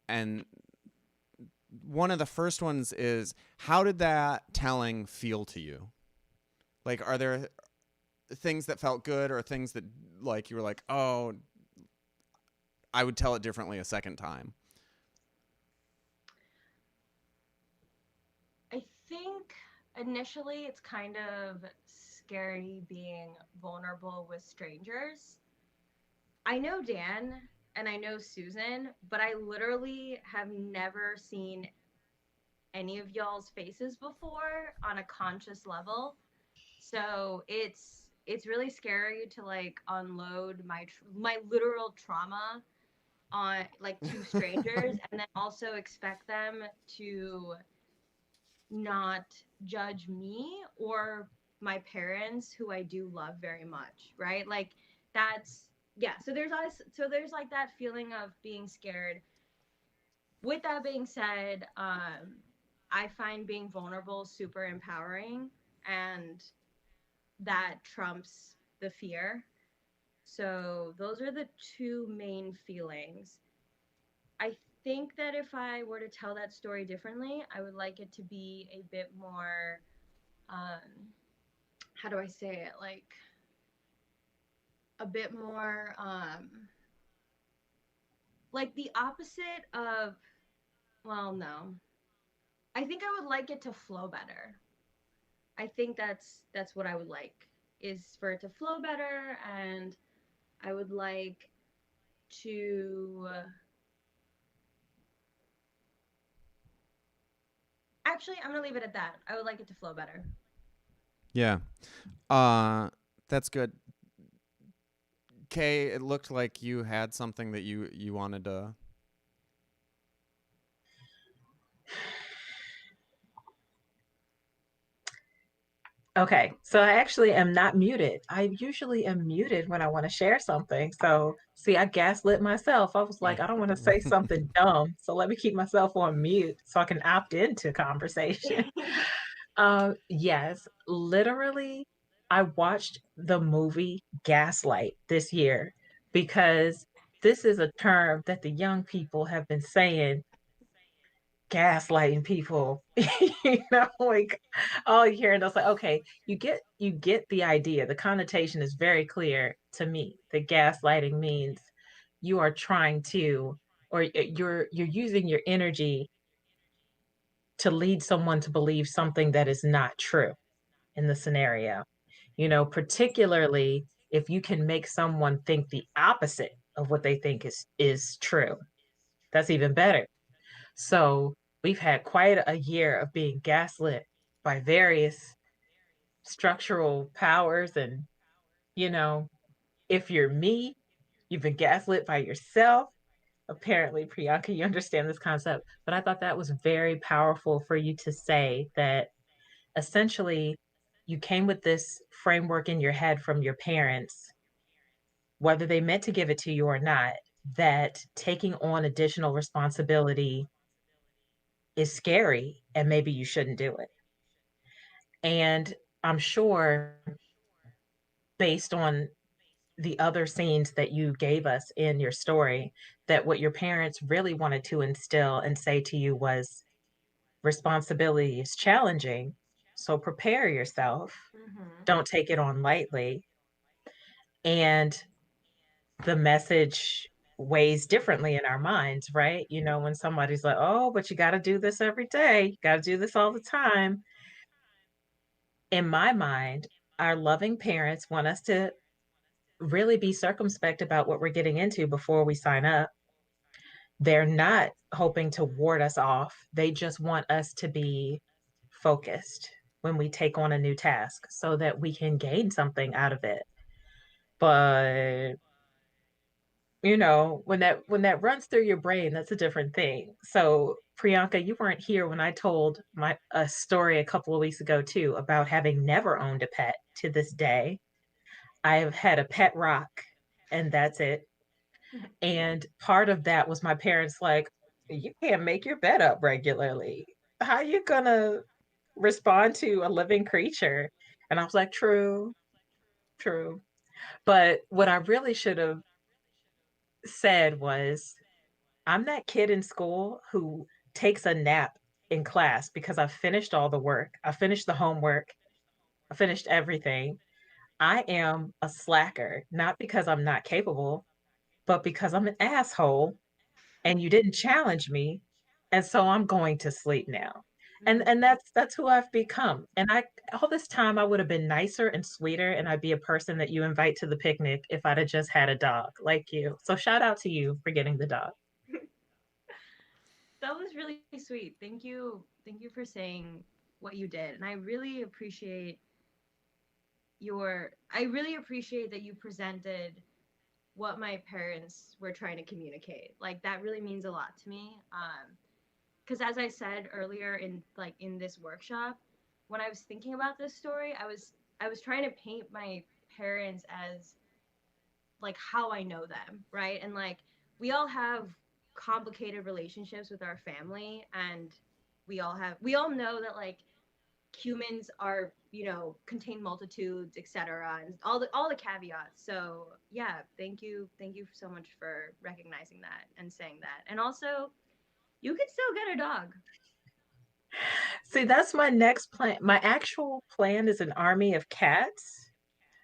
And one of the first ones is, how did that telling feel to you? Like, are there things that felt good or things that, like, you were like, oh, I would tell it differently a second time? I think initially it's kind of scary being vulnerable with strangers. I know Dan and I know Susan, but I literally have never seen any of y'all's faces before on a conscious level. So it's really scary to like unload my literal trauma on like to strangers and then also expect them to not judge me or my parents who I do love very much, right? Like that's yeah, so there's like that feeling of being scared. With that being said, I find being vulnerable super empowering, and that trumps the fear. So those are the two main feelings. I think that if I were to tell that story differently, I would like it to be a bit more, how do I say it? Like a bit more, like the opposite of, well, no. I think I would like it to flow better. I think that's what I would like, is for it to flow better, and I would like to actually, I'm gonna leave it at that. I would like it to flow better. Yeah. That's good. Kay, it looked like you had something that you wanted to. Okay, so I actually am not muted. I usually am muted when I want to share something. So, see, I gaslit myself. I was like, I don't want to say something dumb, so let me keep myself on mute so I can opt into conversation. Yes, literally, I watched the movie Gaslight this year because this is a term that the young people have been saying, gaslighting people. Like all you hear, and it's like, okay, you get the idea. The connotation is very clear to me that gaslighting means you are trying to, or you're using your energy to lead someone to believe something that is not true in the scenario. Particularly if you can make someone think the opposite of what they think is true. That's even better. So we've had quite a year of being gaslit by various structural powers. And, you know, if you're me, you've been gaslit by yourself. Apparently, Priyanka, you understand this concept. But I thought that was very powerful for you to say that essentially you came with this framework in your head from your parents, whether they meant to give it to you or not, that taking on additional responsibility is scary and maybe you shouldn't do it. And I'm sure, based on the other scenes that you gave us in your story, that what your parents really wanted to instill and say to you was responsibility is challenging. So prepare yourself. Mm-hmm. Don't take it on lightly. And the message weighs differently in our minds, right? When somebody's like, oh, but you got to do this every day, you got to do this all the time. In my mind, our loving parents want us to really be circumspect about what we're getting into before we sign up. They're not hoping to ward us off. They just want us to be focused when we take on a new task so that we can gain something out of it. But when that runs through your brain, that's a different thing. So Priyanka, you weren't here when I told my a story a couple of weeks ago too about having never owned a pet to this day. I've had a pet rock, and that's it. And part of that was my parents like, you can't make your bed up regularly. How are you gonna respond to a living creature? And I was like, true, true. But what I really should have said was, I'm that kid in school who takes a nap in class because I've finished all the work. I finished the homework. I finished everything. I am a slacker, not because I'm not capable, but because I'm an asshole and you didn't challenge me. And so I'm going to sleep now. And that's who I've become. And I all this time I would have been nicer and sweeter, and I'd be a person that you invite to the picnic if I'd have just had a dog like you. So shout out to you for getting the dog. That was really sweet. Thank you. Thank you for saying what you did. And I really appreciate that you presented what my parents were trying to communicate. Like that really means a lot to me. Because as I said earlier in this workshop, when I was thinking about this story, I was trying to paint my parents as like how I know them, right? And like we all have complicated relationships with our family, and we all know that like humans are, contain multitudes, etc., and all the caveats. So yeah, thank you so much for recognizing that and saying that. And also, you could still get a dog. See, that's my next plan. My actual plan is an army of cats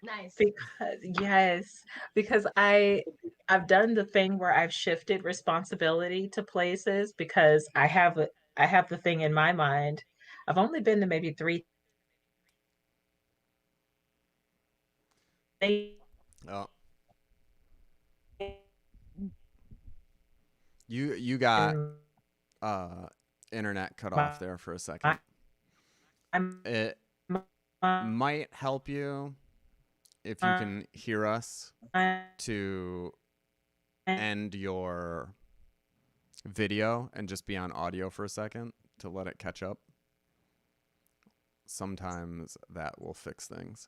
Nice. because yes, because I've done the thing where I've shifted responsibility to places because I have I have the thing in my mind. I've only been to maybe three things Oh, you got in uh internet cut my off there for a second. It might help you if you can hear us to end your video and just be on audio for a second to let it catch up. Sometimes that will fix things.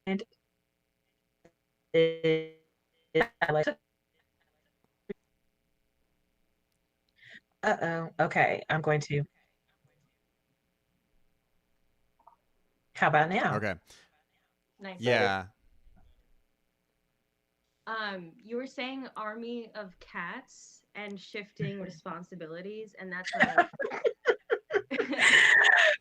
and it, uh-oh. Okay, I'm going to. How about now? Okay. Nice. Yeah. You were saying army of cats and shifting responsibilities, and that's a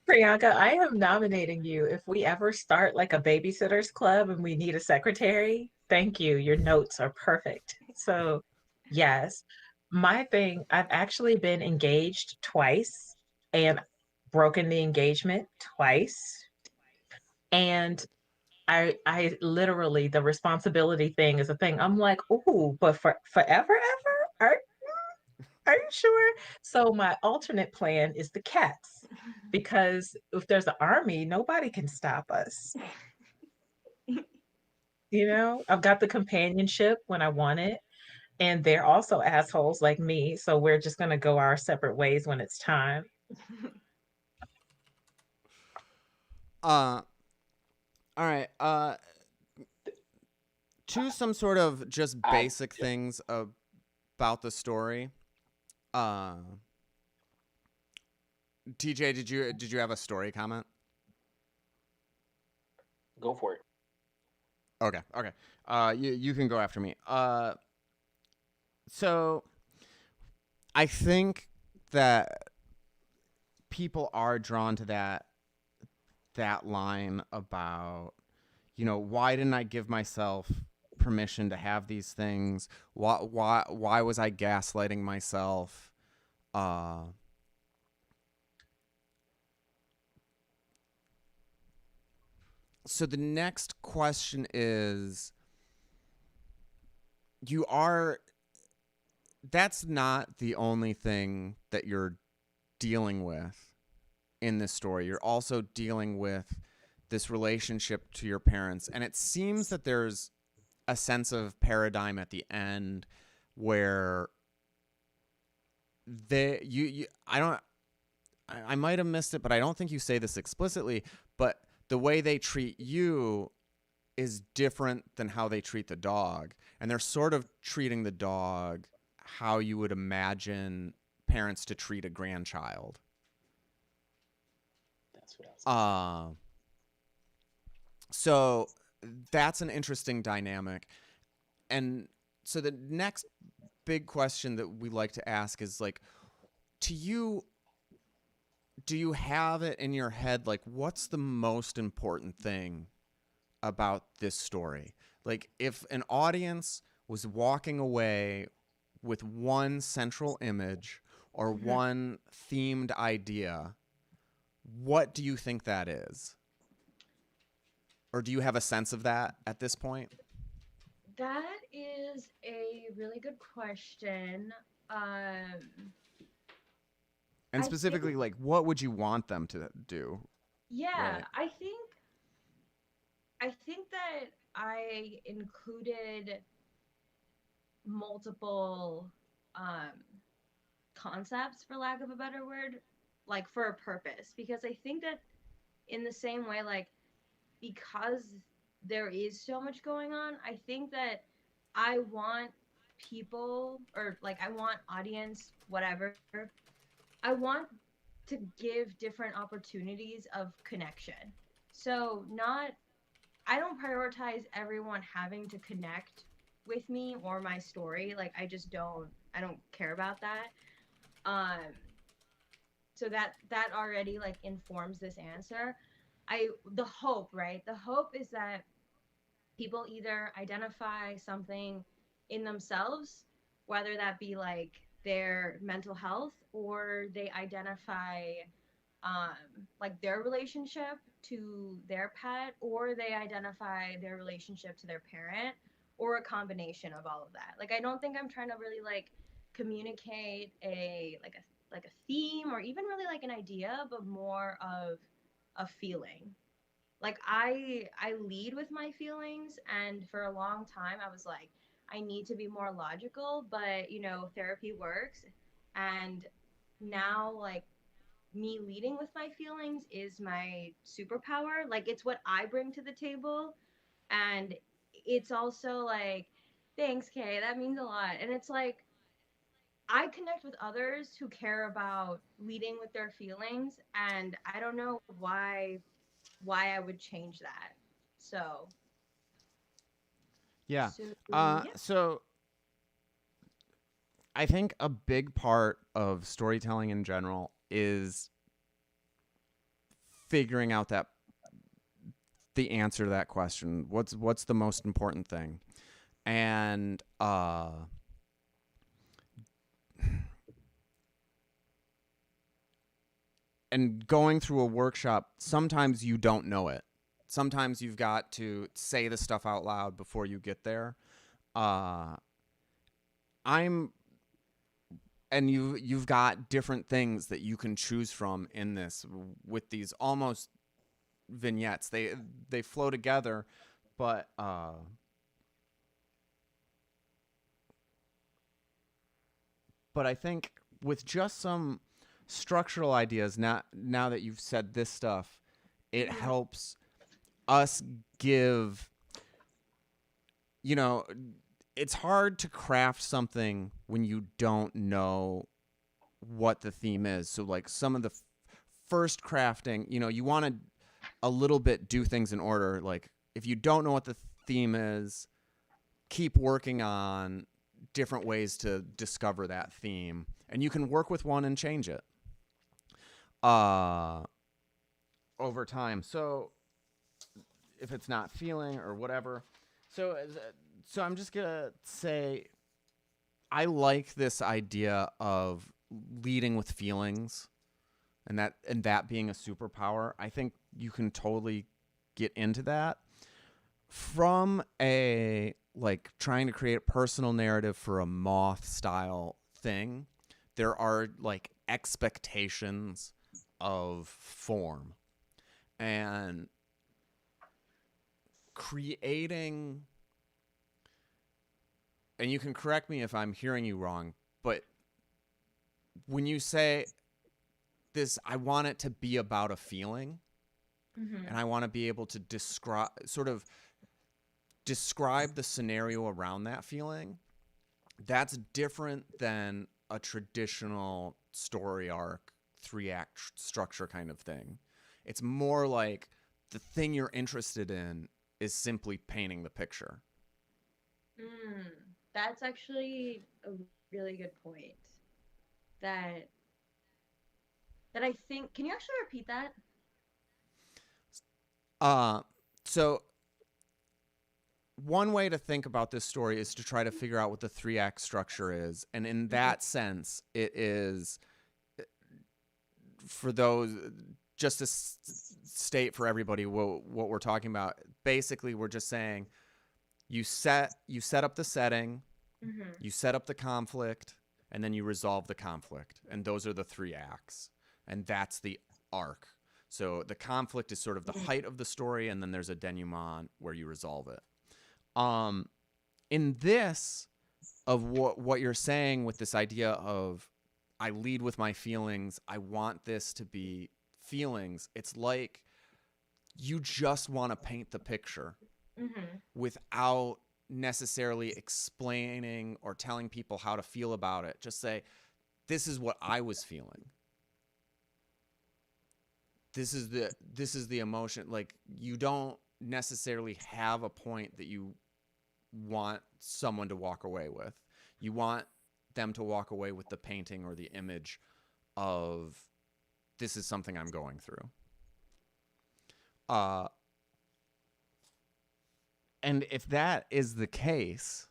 Priyanka, I am nominating you. If we ever start like a babysitters club and we need a secretary, thank you. Your notes are perfect. So, yes, my thing, I've actually been engaged twice and broken the engagement twice. And I literally the responsibility thing is a thing. I'm like, ooh, but for forever, ever? Are you sure? So my alternate plan is the cats, because if there's an army, nobody can stop us. You know, I've got the companionship when I want it, and they're also assholes like me. So we're just gonna go our separate ways when it's time. Uh all right. To some sort of just I basic things about the story. Uh TJ, did you have a story comment? go for it. Okay, okay. You can go after me. So I think that people are drawn to that line about, why didn't I give myself permission to have these things? Why was I gaslighting myself? Uh so the next question is, you are that's not the only thing that you're dealing with in this story. You're also dealing with this relationship to your parents, and it seems that there's a sense of paradigm at the end where they you I don't I might have missed it, but I don't think you say this explicitly, but the way they treat you is different than how they treat the dog, and they're sort of treating the dog how you would imagine parents to treat a grandchild. That's what I was. uh so that's an interesting dynamic. And so the next big question that we like to ask is, like, to you, do you have it in your head, like, what's the most important thing about this story? Like, if an audience was walking away with one central image or one themed idea, what do you think that is? Or do you have a sense of that at this point? That is a really good question. Um, And I think, specifically, like, what would you want them to do? yeah, Right. I think that I included multiple um, concepts, for lack of a better word, like for a purpose, because I think that in the same way, like because there is so much going on, I think that I want people, or like I want audience, whatever, I want to give different opportunities of connection. So not I don't prioritize everyone having to connect with me or my story. Like I don't care about that. Um so that already like informs this answer. I the hope, right? The hope is that people either identify something in themselves, whether that be like their mental health, or they identify like their relationship to their pet, or they identify their relationship to their parent, or a combination of all of that. Like I don't think I'm trying to really like communicate a theme or even really like an idea, but more of a feeling. Like I lead with my feelings, and for a long time I was like, I need to be more logical, but you know, therapy works. And now, like, me leading with my feelings is my superpower. Like it's what I bring to the table. And it's also like, thanks, Kay, that means a lot. And it's like I connect with others who care about leading with their feelings, and I don't know why I would change that. So, Yeah. so yeah. So I think a big part of storytelling in general is figuring out that the answer to that question. What's the most important thing? And going through a workshop, sometimes you don't know it. Sometimes you've got to say the stuff out loud before you get there. I'm and you've got different things that you can choose from in this with these almost vignettes. They flow together, but I think with just some structural ideas, now that you've said this stuff, it helps us give, you know, it's hard to craft something when you don't know what the theme is. So like some of the first crafting, you know, you want to a little bit do things in order. Like if you don't know what the theme is, keep working on different ways to discover that theme, and you can work with one and change it over time. So if it's not feeling or whatever, so I'm just gonna say I like this idea of leading with feelings, and that being a superpower. I think you can totally get into that from a like trying to create a personal narrative for a moth style thing. There are like expectations of form, and creating, and you can correct me if I'm hearing you wrong, but when you say this, I want it to be about a feeling, and I want to be able to describe the scenario around that feeling. That's different than a traditional story arc, 3-act structure kind of thing. It's more like the thing you're interested in is simply painting the picture. That's actually a really good point. That I think. Can you actually repeat that? So one way to think about this story is to try to figure out what the 3-act structure is. And in that sense, it is, for those, just to state for everybody what we're talking about. Basically, we're just saying you set up the setting, you set up the conflict, and then you resolve the conflict. And those are the 3 acts. And that's the arc. So the conflict is sort of the height of the story, and then there's a denouement where you resolve it. In this, of what you're saying with this idea of I lead with my feelings, I want this to be feelings, it's like you just want to paint the picture without necessarily explaining or telling people how to feel about it. Just say, this is what I was feeling. This is the emotion. Like, you don't necessarily have a point that you want someone to walk away with. You want them to walk away with the painting or the image of, this is something I'm going through. And if that is the case,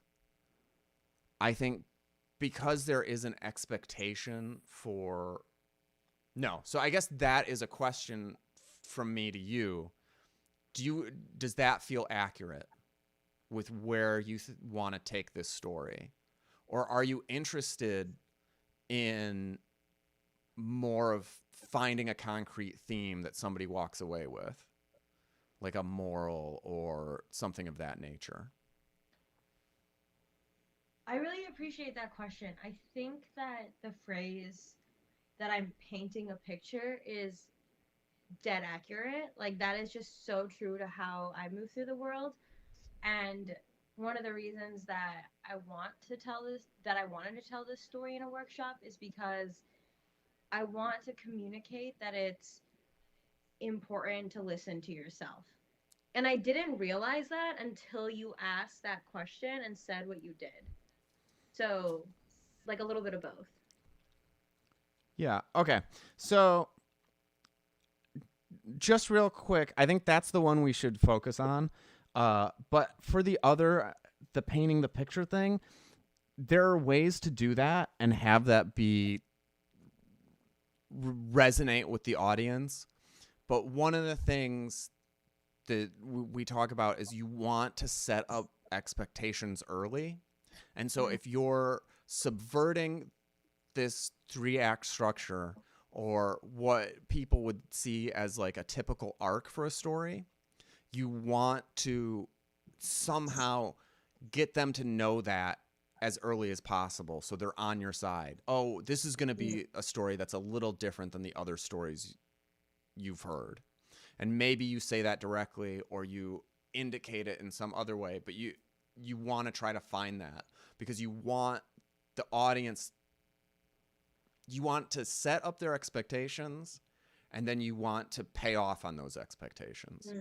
I think because there is an expectation for no. So I guess that is a question from me to you. Does that feel accurate with where you want to take this story? Or are you interested in more of finding a concrete theme that somebody walks away with, like a moral or something of that nature? I really appreciate that question. I think that the phrase that I'm painting a picture is dead accurate. Like, that is just so true to how I move through the world. And one of the reasons that I wanted to tell this story in a workshop is because I want to communicate that it's important to listen to yourself. And I didn't realize that until you asked that question and said what you did. So, like, a little bit of both. Yeah. Okay. So just real quick, I think that's the one we should focus on. But for the painting the picture thing, there are ways to do that and have that be resonate with the audience. But one of the things that we talk about is you want to set up expectations early. And so if you're subverting this 3-act structure, or what people would see as like a typical arc for a story, you want to somehow get them to know that as early as possible so they're on your side. Oh, this is going to be a story that's a little different than the other stories you've heard. And maybe you say that directly or you indicate it in some other way, but you want to try to find that because you want the audience, you want to set up their expectations and then you want to pay off on those expectations.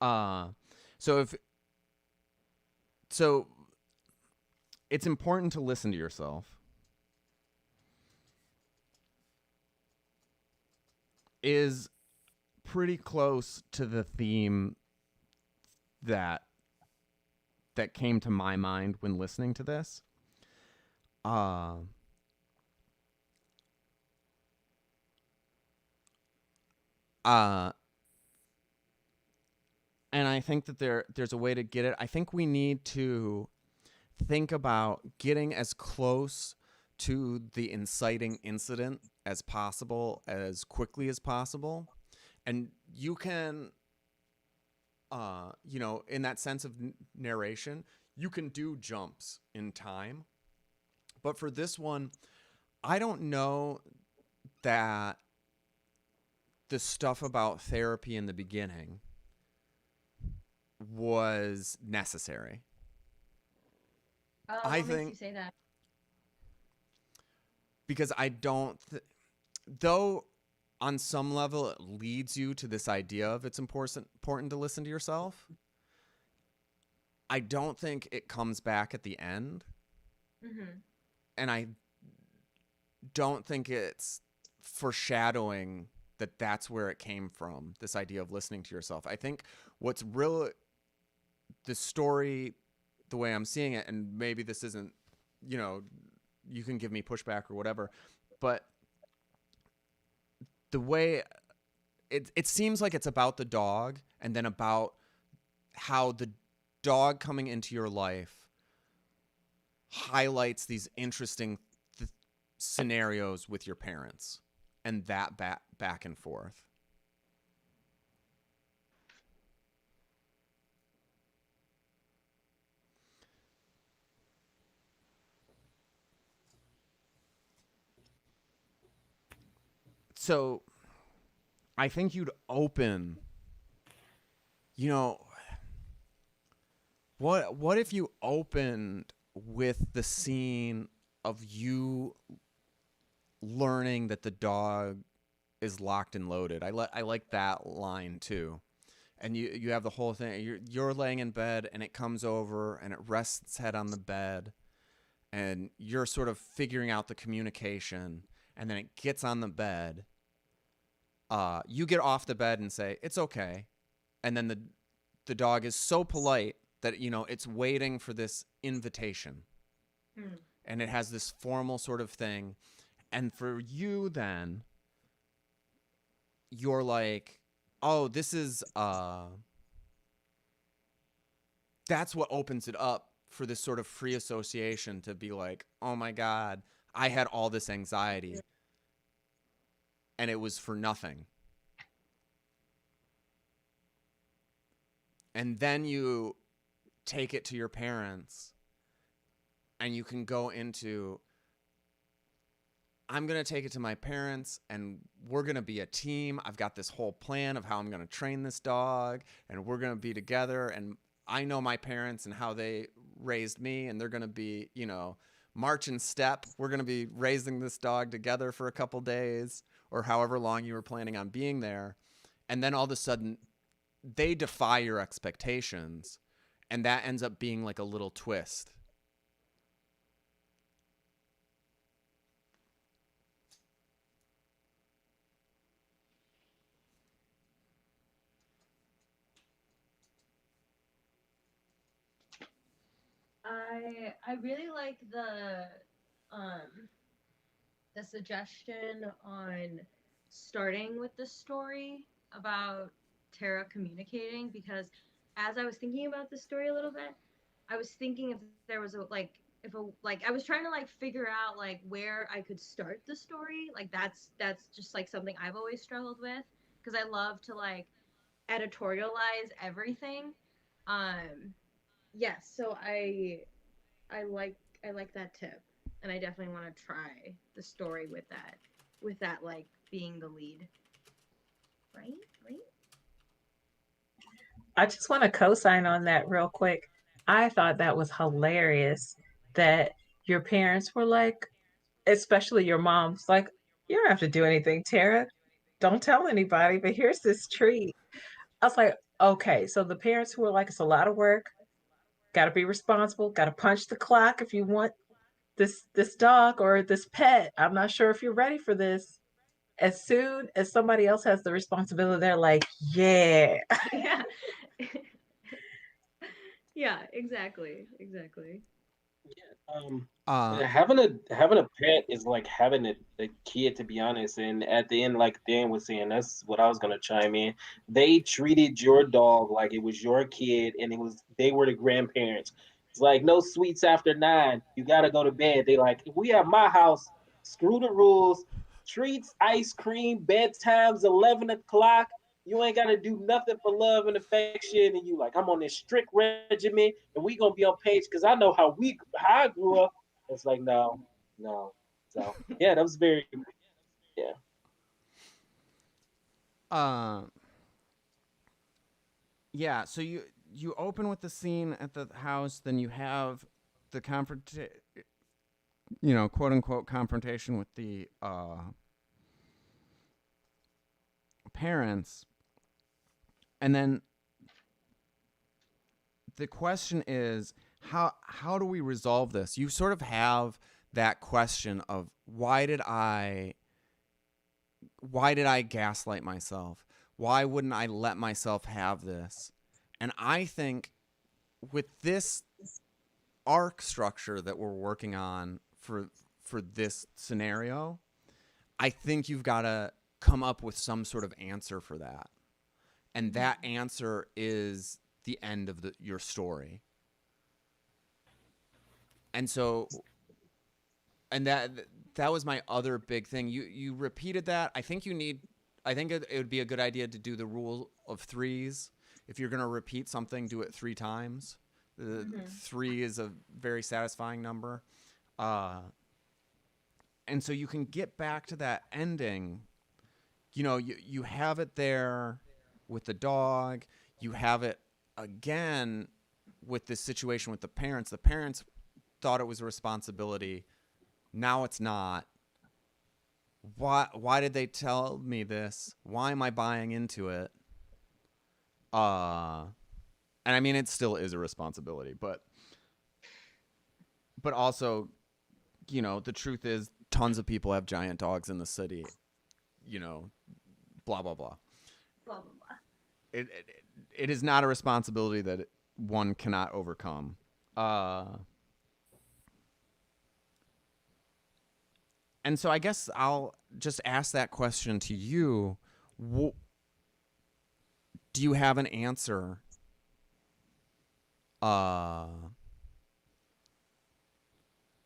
So it's important to listen to yourself. Is pretty close to the theme that came to my mind when listening to this. And I think that there's a way to get it. I think we need to think about getting as close to the inciting incident as possible, as quickly as possible. And you can, in that sense of narration, you can do jumps in time. But for this one, I don't know that the stuff about therapy in the beginning was necessary. What makes you say that? Because I don't, though on some level it leads you to this idea of it's important to listen to yourself, I don't think it comes back at the end. Mm-hmm. And I don't think it's foreshadowing that that's where it came from, this idea of listening to yourself. I think what's real, the story, the way I'm seeing it, and maybe this isn't, you can give me pushback or whatever, but the way it seems like it's about the dog and then about how the dog coming into your life highlights these interesting scenarios with your parents and that back and forth. So I think you'd open, what if you opened with the scene of you learning that the dog is locked and loaded? I like that line too. And you have the whole thing. You're laying in bed and it comes over and it rests its head on the bed and you're sort of figuring out the communication, and then it gets on the bed. You get off the bed and say, it's okay. And then the dog is so polite that, it's waiting for this invitation. and it has this formal sort of thing. And for you then, you're like, oh, this is that's what opens it up for this sort of free association to be like, oh my God, I had all this anxiety and it was for nothing. And then you take it to your parents and you can go into, I'm going to take it to my parents and we're going to be a team. I've got this whole plan of how I'm going to train this dog and we're going to be together. And I know my parents and how they raised me, and they're going to be, you know, march and step. We're going to be raising this dog together for a couple days or however long you were planning on being there. And then all of a sudden they defy your expectations, and that ends up being like a little twist. I really like the suggestion on starting with the story about Tara communicating, because as I was thinking about the story a little bit, I was thinking if there was a like if a like I was trying to like figure out like where I could start the story. Like that's just like something I've always struggled with, because I love to like editorialize everything. Um yes, so I like I like that tip, and I definitely want to try the story with that like being the lead. Right? Right? I just want to co-sign on that real quick. I thought that was hilarious that your parents were like, especially your mom's like, you don't have to do anything, Tara. Don't tell anybody, but here's this treat. I was like, okay, so the parents who were like, it's a lot of work, got to be responsible, got to punch the clock if you want this dog or this pet. I'm not sure if you're ready for this. As soon as somebody else has the responsibility, they're like, yeah. Yeah. Yeah, exactly. Exactly. Uh, Having a pet is like having a kid, to be honest. And at the end, like Dan was saying, that's what I was gonna chime in. They treated your dog like it was your kid, and it was they were the grandparents. It's like no sweets after 9. You gotta go to bed. They like if we at my house, screw the rules. Treats, ice cream, bedtimes 11 o'clock. You ain't gotta do nothing for love and affection, and you like I'm on this strict regimen, and we gonna be on page because I know how I grew up. It's like no, no. So yeah, that was very yeah. uh, yeah. So you open with the scene at the house, then you have the quote unquote confrontation with the parents, and then the question is how do we resolve this? You sort of have that question of why did I gaslight myself? Why wouldn't I let myself have this? And I think with this arc structure that we're working on for this scenario, I think you've got to come up with some sort of answer for that. And that answer is the end of your story. And so, and that was my other big thing. You repeated that. I think it would be a good idea to do the rule of threes. If you're going to repeat something, do it 3 times. 3 is a very satisfying number. And so you can get back to that ending. You know, you have it there with the dog. You have it again with this situation with the parents. The parents thought it was a responsibility. Now it's not. Why did they tell me this? Why am I buying into it? And I mean it still is a responsibility, but also, you know, the truth is tons of people have giant dogs in the city, you know, blah blah blah. Blah blah blah. It is not a responsibility that one cannot overcome. And so I guess I'll just ask that question to you. Do you have an answer?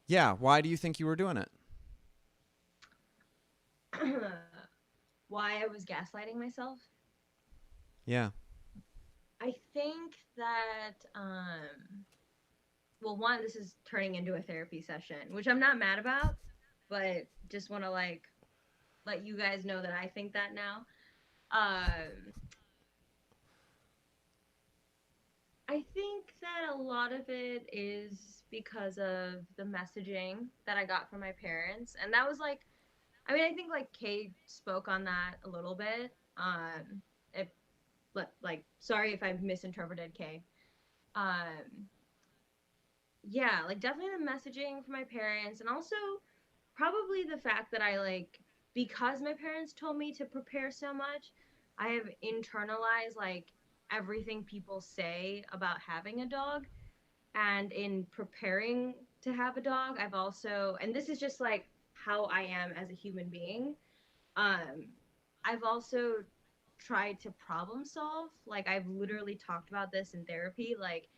Yeah, why do you think you were doing it? Why I was gaslighting myself? Yeah. I think that well, one, this is turning into a therapy session, which I'm not mad about, but just want to like let you guys know that I think that now. I think that a lot of it is because of the messaging that I got from my parents. And that was like, I mean, I think like Kate spoke on that a little bit. It, like, sorry if I've misinterpreted Kay. Um, yeah, like definitely the messaging from my parents, and also probably the fact that I like, because my parents told me to prepare so much, I have internalized like everything people say about having a dog. And in preparing to have a dog, I've also, and this is just like how I am as a human being, um, I've also tried to problem solve. Like I've literally talked about this in therapy. Like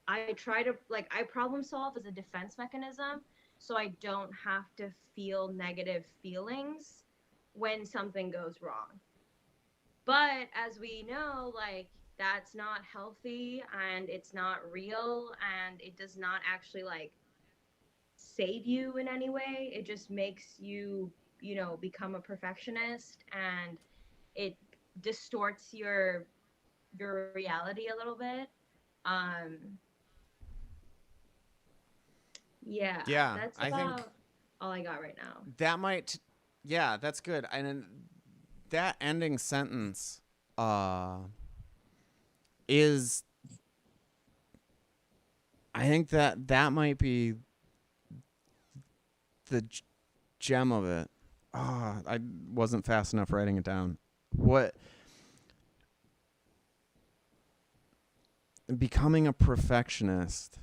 I try to, like, I problem solve as a defense mechanism so I don't have to feel negative feelings when something goes wrong. But as we know, like, that's not healthy and it's not real and it does not actually, like, save you in any way. It just makes you, you know, become a perfectionist, and it distorts your reality a little bit. Um, Yeah, Yeah, that's I think about all I got right now. that might yeah, that's good. And then that ending sentence is I think that might be the gem of it. I wasn't fast enough writing it down. What becoming a perfectionist,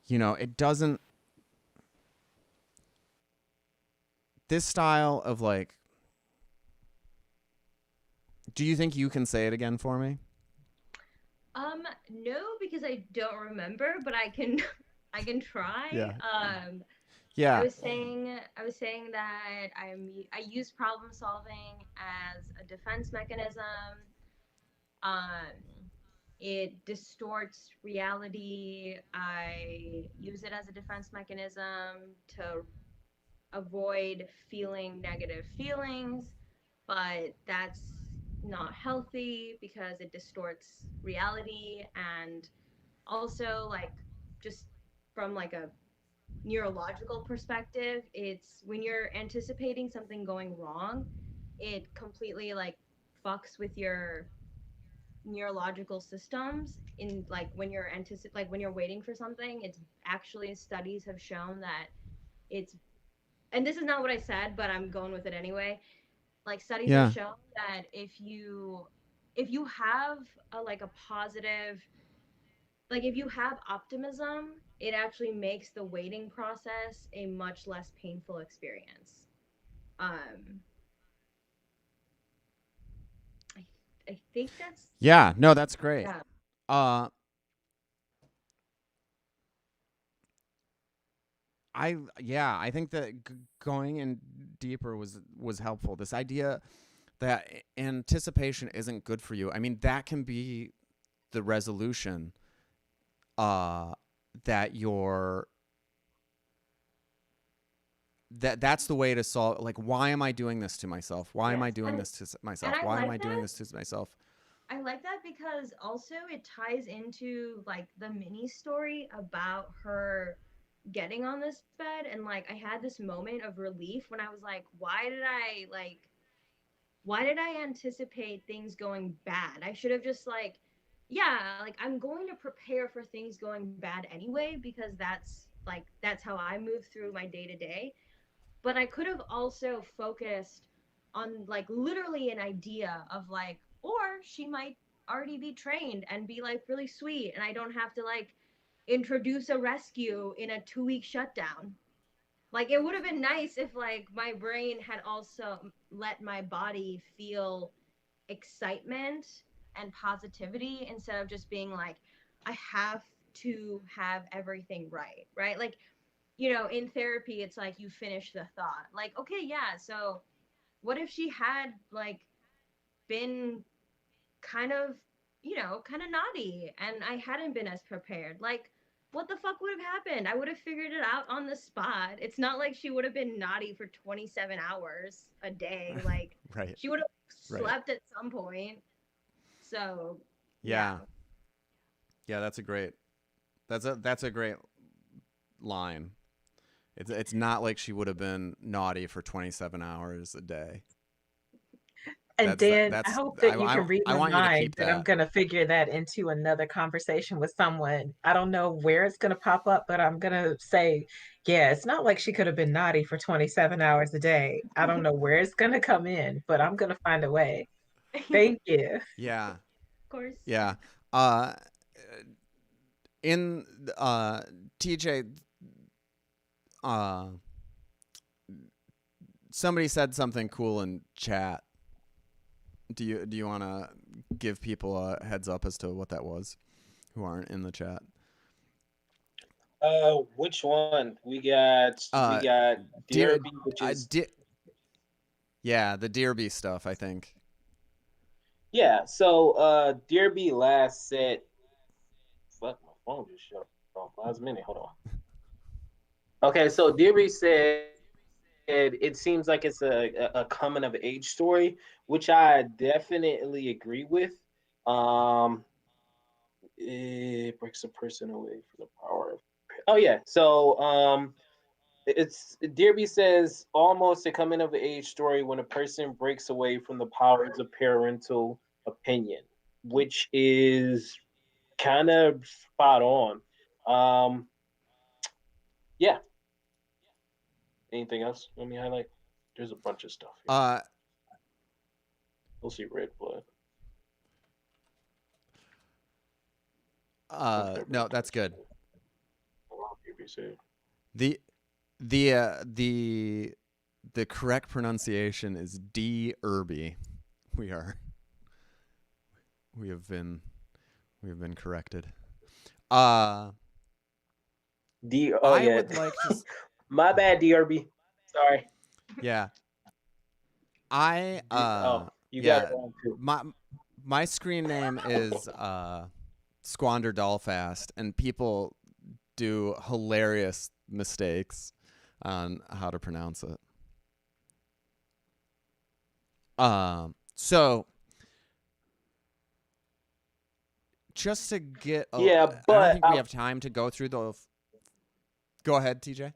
it doesn't this style of like do you think you can say it again for me? No, because I don't remember, but I can I can try. Yeah. I Yeah. was saying that I use problem solving as a defense mechanism. Um, it distorts reality. I use it as a defense mechanism to avoid feeling negative feelings, but that's not healthy because it distorts reality. And also, like, just from like a neurological perspective, it's when you're anticipating something going wrong, it completely like fucks with your neurological systems. In like when you're like when you're waiting for something, it's actually, studies have shown that it's, and this is not what I said, but I'm going with it anyway. Like studies have Yeah. shown that if you have a like a positive, like if you have optimism, it actually makes the waiting process a much less painful experience. um i, I think that's, Yeah, no, that's great. yeah. Uh I think that going in deeper was helpful. This idea that anticipation isn't good for you. I mean, that can be the resolution uh that you're that's the way to solve, like, why am I doing this to myself? Why am I Yes, doing this to and myself? I Why am I like doing that. this to myself? I like that because also it ties into like the mini story about her getting on this bed. And like I had this moment of relief when I was like, why did I anticipate things going bad? I should have just like, yeah, like I'm going to prepare for things going bad anyway, because that's how I move through my day to day. But I could have also focused on like literally an idea of like, or she might already be trained and be like really sweet, and I don't have to like introduce a rescue in a 2-week shutdown. Like it would have been nice if like my brain had also let my body feel excitement and positivity instead of just being like, I have to have everything right, right? Like, in therapy, it's like you finish the thought. Like, okay, yeah, so what if she had like been kind of, kind of naughty and I hadn't been as prepared? Like, what the fuck would have happened? I would have figured it out on the spot. It's not like she would have been naughty for 27 hours a day. Like, Right. she would have Right. slept at some point. So, yeah. Yeah. Yeah, that's a great line. It's not like she would have been naughty for 27 hours a day. And Dan, I hope that you can read I my want you to mind keep that I'm that. going to figure that into another conversation with someone. I don't know where it's going to pop up, but I'm going to say, yeah, it's not like she could have been naughty for 27 hours a day. I don't know where it's going to come in, but I'm going to find a way. Thank you. Yeah. Of course. Yeah. In TJ, uh somebody said something cool in chat. Do you want to give people a heads up as to what that was, who aren't in the chat? Which one? We got Dear, Derby, which is yeah, the Deerby stuff, I think. yeah. So Derby last said, fuck, my phone just shut off last minute. Hold on. Okay, so Derby said it seems like it's a coming of age story, which I definitely agree with. Um, it breaks a person away from the power of. Oh yeah, so it's Derby says almost a coming of age story when a person breaks away from the powers of parental opinion, which is kind of spot on. Um, yeah. Anything else? Let me highlight. There's a bunch of stuff here. Uh We'll see red blood. no, that's good. BBC. The the correct pronunciation is D Irby. We have been corrected. Oh I yeah. would like to My bad, DRB. Sorry. yeah. I You got it yeah, wrong too. my screen name is Squander Dollfast, and people do hilarious mistakes on how to pronounce it. So just to get Yeah, I don't but think we have time to go through the Go ahead, TJ.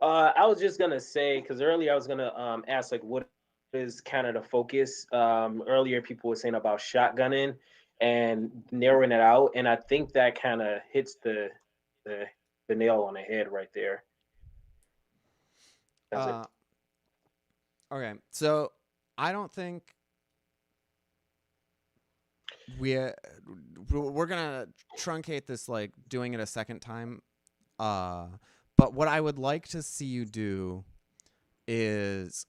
I was just gonna say because earlier I was gonna ask like what is kind of the focus. Earlier people were saying about shotgunning and narrowing it out, and I think that kind of hits the the nail on the head right there. That's it. Okay, so I don't think we're gonna truncate this, like doing it a second time. But what I would like to see you do is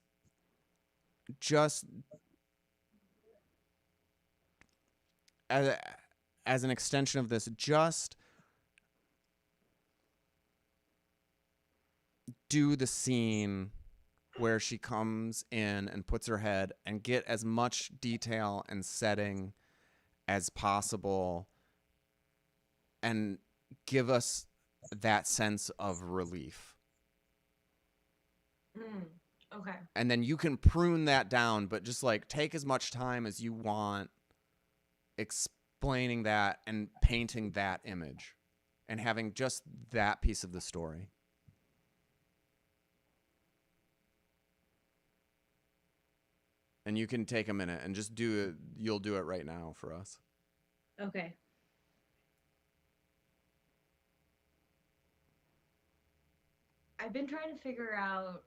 just as an extension of this, just do the scene where she comes in and puts her head, and get as much detail and setting as possible and give us that sense of relief. Okay. And then you can prune that down, but just like take as much time as you want explaining that and painting that image and having just that piece of the story. And you can take a minute and just do it. You'll do it right now for us. Okay. I've been trying to figure out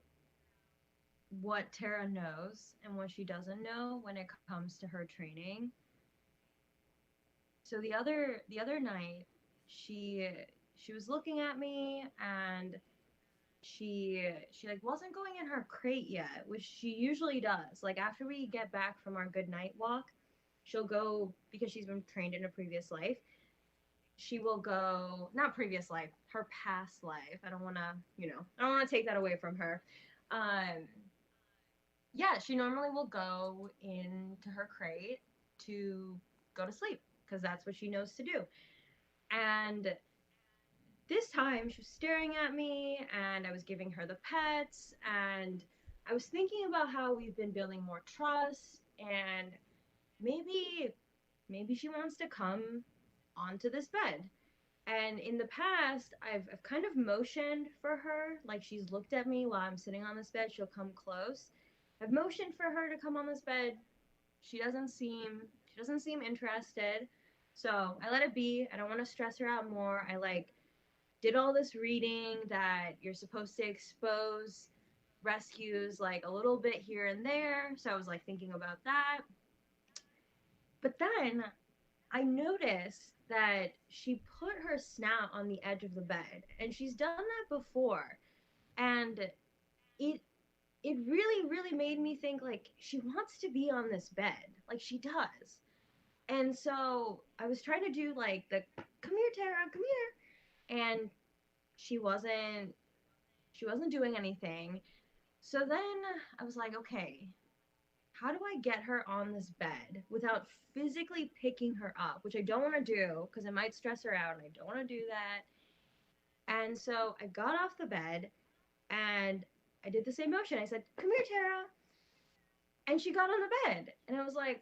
what Tara knows and what she doesn't know when it comes to her training. So the other night, she was looking at me and she like wasn't going in her crate yet, which she usually does. Like after we get back from our good night walk, she'll go, because she's been trained in a previous life. She will go, not previous life, her past life. I don't want to, I don't want to take that away from her. Um, yeah, she normally will go into her crate to go to sleep because that's what she knows to do. And this time she was staring at me and I was giving her the pets, and I was thinking about how we've been building more trust, and maybe she wants to come onto this bed. And in the past, I've kind of motioned for her, like she's looked at me while I'm sitting on this bed, she'll come close. I've motioned for her to come on this bed. She doesn't seem interested. So I let it be. I don't want to stress her out more. I like did all this reading that you're supposed to expose rescues like a little bit here and there. So I was like thinking about that. But then I noticed that she put her snout on the edge of the bed, and she's done that before. And it it really made me think like she wants to be on this bed. Like she does. And so I was trying to do like the come here Tara, come here. And she wasn't she wasn't doing anything. So then I was like, okay, how do I get her on this bed without physically picking her up, which I don't want to do because it might stress her out and I don't want to do that. And so I got off the bed and I did the same motion. I said, come here, Tara. And she got on the bed. And I was like,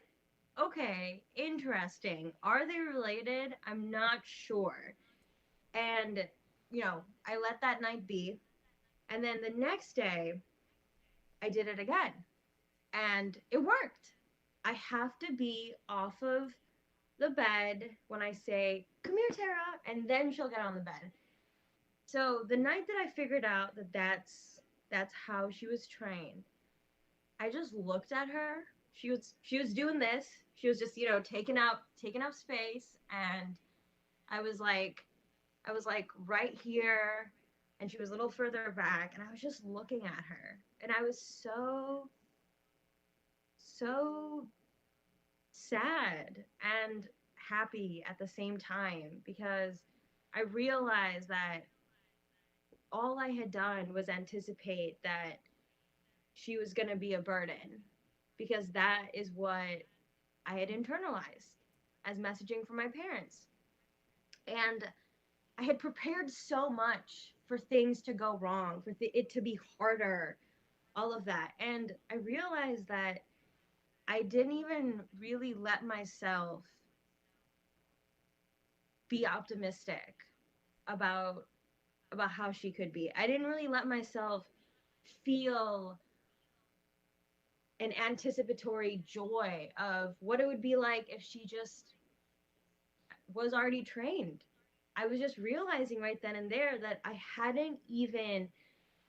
okay, interesting. Are they related? I'm not sure. And, I let that night be. And then the next day, I did it again. And it worked. I have to be off of the bed when I say, come here, Tara, and then she'll get on the bed. So the night that I figured out that that's how she was trained, I just looked at her. She was doing this. She was just, taking up space, and I was like right here, and she was a little further back, and I was just looking at her. And I was so sad and happy at the same time because I realized that all I had done was anticipate that she was going to be a burden because that is what I had internalized as messaging from my parents. And I had prepared so much for things to go wrong, for it to be harder, all of that. And I realized that I didn't even really let myself be optimistic about how she could be. I didn't really let myself feel an anticipatory joy of what it would be like if she just was already trained. I was just realizing right then and there that I hadn't even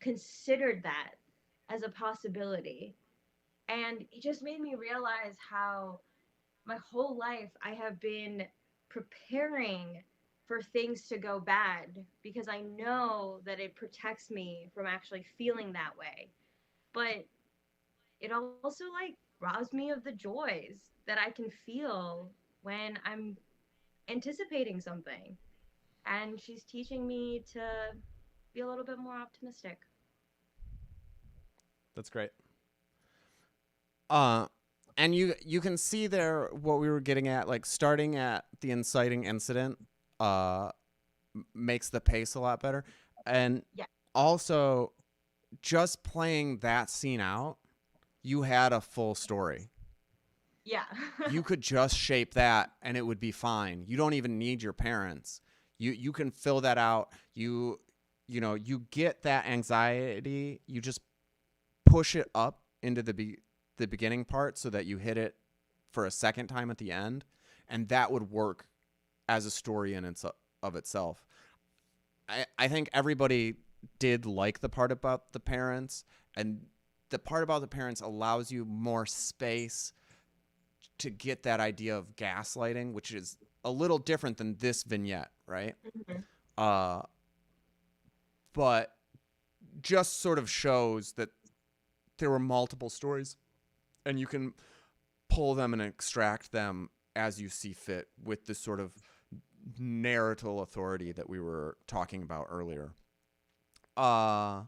considered that as a possibility. And it just made me realize how my whole life I have been preparing for things to go bad because I know that it protects me from actually feeling that way. But it also like robs me of the joys that I can feel when I'm anticipating something. And she's teaching me to be a little bit more optimistic. That's great. And you can see there what we were getting at, like starting at the inciting incident makes the pace a lot better. And Yeah. also just playing that scene out, you had a full story. Yeah. You could just shape that and it would be fine. You don't even need your parents. You can fill that out. You get that anxiety, you just push it up into the beginning part so that you hit it for a second time at the end, and that would work as a story in of itself. I think everybody did like the part about the parents, and the part about the parents allows you more space to get that idea of gaslighting, which is a little different than this vignette, right? Mhm. But just sort of shows that there were multiple stories, and you can pull them and extract them as you see fit with this sort of narrative authority that we were talking about earlier. Uh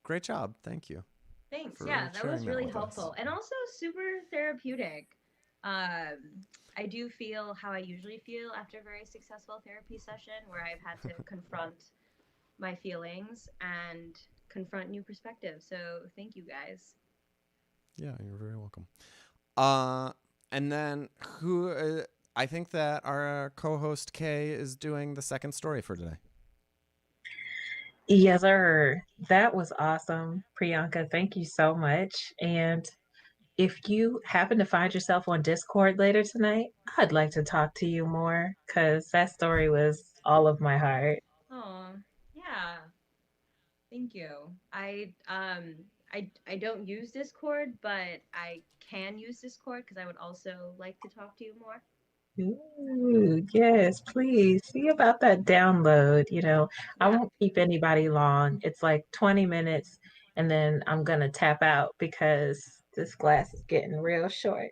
Great job. Thank you. Thanks. For Yeah, that was sharing that really with us. helpful and also super therapeutic. I do feel how I usually feel after a very successful therapy session where I've had to confront my feelings and confront new perspectives. So thank you guys. Yeah, you're very welcome. Uh, and then who? I think that our co-host Kay is doing the second story for today. Yes, sir. That was awesome, Priyanka. Thank you so much. And if you happen to find yourself on Discord later tonight, I'd like to talk to you more because that story was all of my heart. Oh, yeah. Thank you. I don't use Discord, but I can use Discord because I would also like to talk to you more. Ooh, yes, please. See about that download. I Yeah. won't keep anybody long. It's like 20 minutes, and then I'm gonna tap out because this glass is getting real short.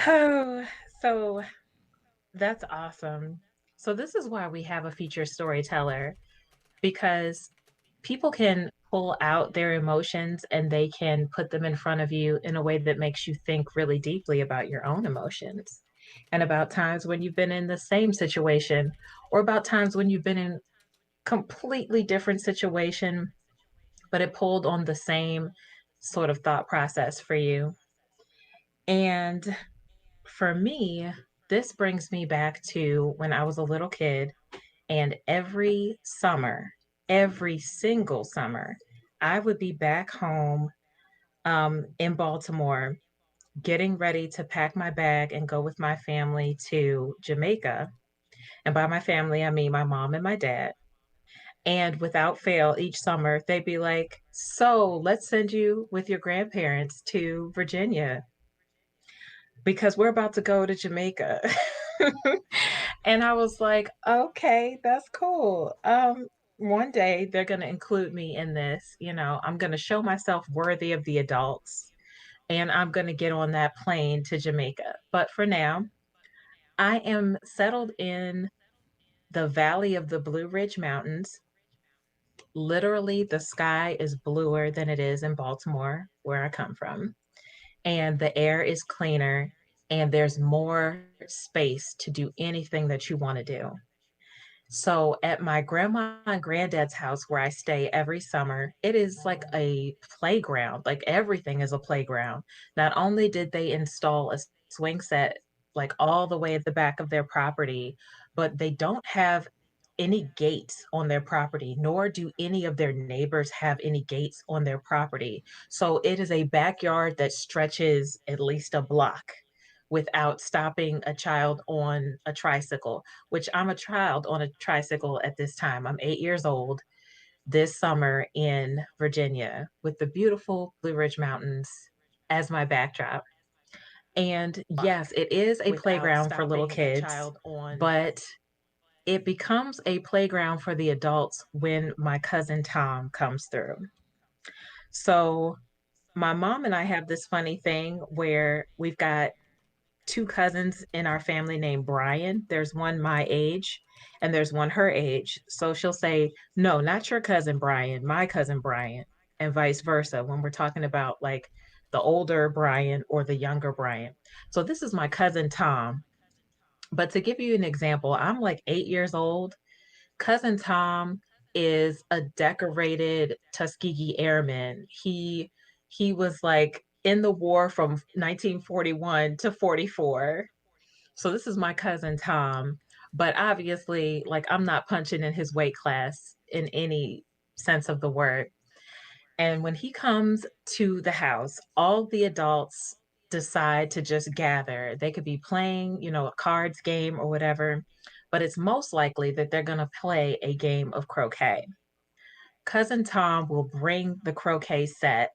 Oh, so that's awesome. So this is why we have a feature storyteller, because people can pull out their emotions and they can put them in front of you in a way that makes you think really deeply about your own emotions and about times when you've been in the same situation or about times when you've been in completely different situation, but it pulled on the same sort of thought process for you. And for me, this brings me back to when I was a little kid. And every summer, every single summer, I would be back home in Baltimore, getting ready to pack my bag and go with my family to Jamaica. And by my family, I mean my mom and my dad. And without fail, each summer, they'd be like, "So let's send you with your grandparents to Virginia because we're about to go to Jamaica." And I was like, okay, that's cool. One day they're going to include me in this. I'm going to show myself worthy of the adults and I'm going to get on that plane to Jamaica. But for now, I am settled in the valley of the Blue Ridge Mountains. Literally, the sky is bluer than it is in Baltimore, where I come from, and the air is cleaner, and there's more space to do anything that you want to do. So at my grandma and granddad's house where I stay every summer, it is like a playground. Like everything is a playground. Not only did they install a swing set like all the way at the back of their property, but they don't have any gates on their property, nor do any of their neighbors have any gates on their property. So it is a backyard that stretches at least a block without stopping a child on a tricycle, which I'm a child on a tricycle at this time. I'm 8 years old this summer in Virginia with the beautiful Blue Ridge Mountains as my backdrop. And yes, it is a playground for little kids, but it becomes a playground for the adults when my cousin Tom comes through. So my mom and I have this funny thing where we've got two cousins in our family named Brian. There's one my age and there's one her age. So she'll say, "No, not your cousin Brian, my cousin Brian," and vice versa when we're talking about like the older Brian or the younger Brian. So this is my cousin Tom. But to give you an example, I'm like 8 years old. Cousin Tom is a decorated Tuskegee Airman. He was like in the war from 1941 to 44. So this is my cousin Tom, but obviously like I'm not punching in his weight class in any sense of the word. And when he comes to the house, all the adults decide to just gather. They could be playing, a cards game or whatever, but it's most likely that they're going to play a game of croquet. Cousin Tom will bring the croquet set.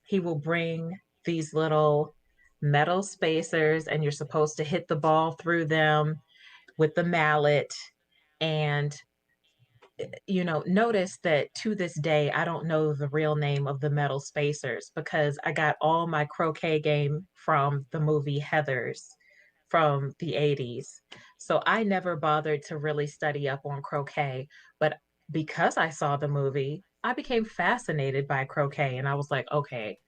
He will bring these little metal spacers, and you're supposed to hit the ball through them with the mallet. And notice that to this day, I don't know the real name of the metal spacers because I got all my croquet game from the movie Heathers from the 80s. So I never bothered to really study up on croquet. But because I saw the movie, I became fascinated by croquet. And I was like, okay,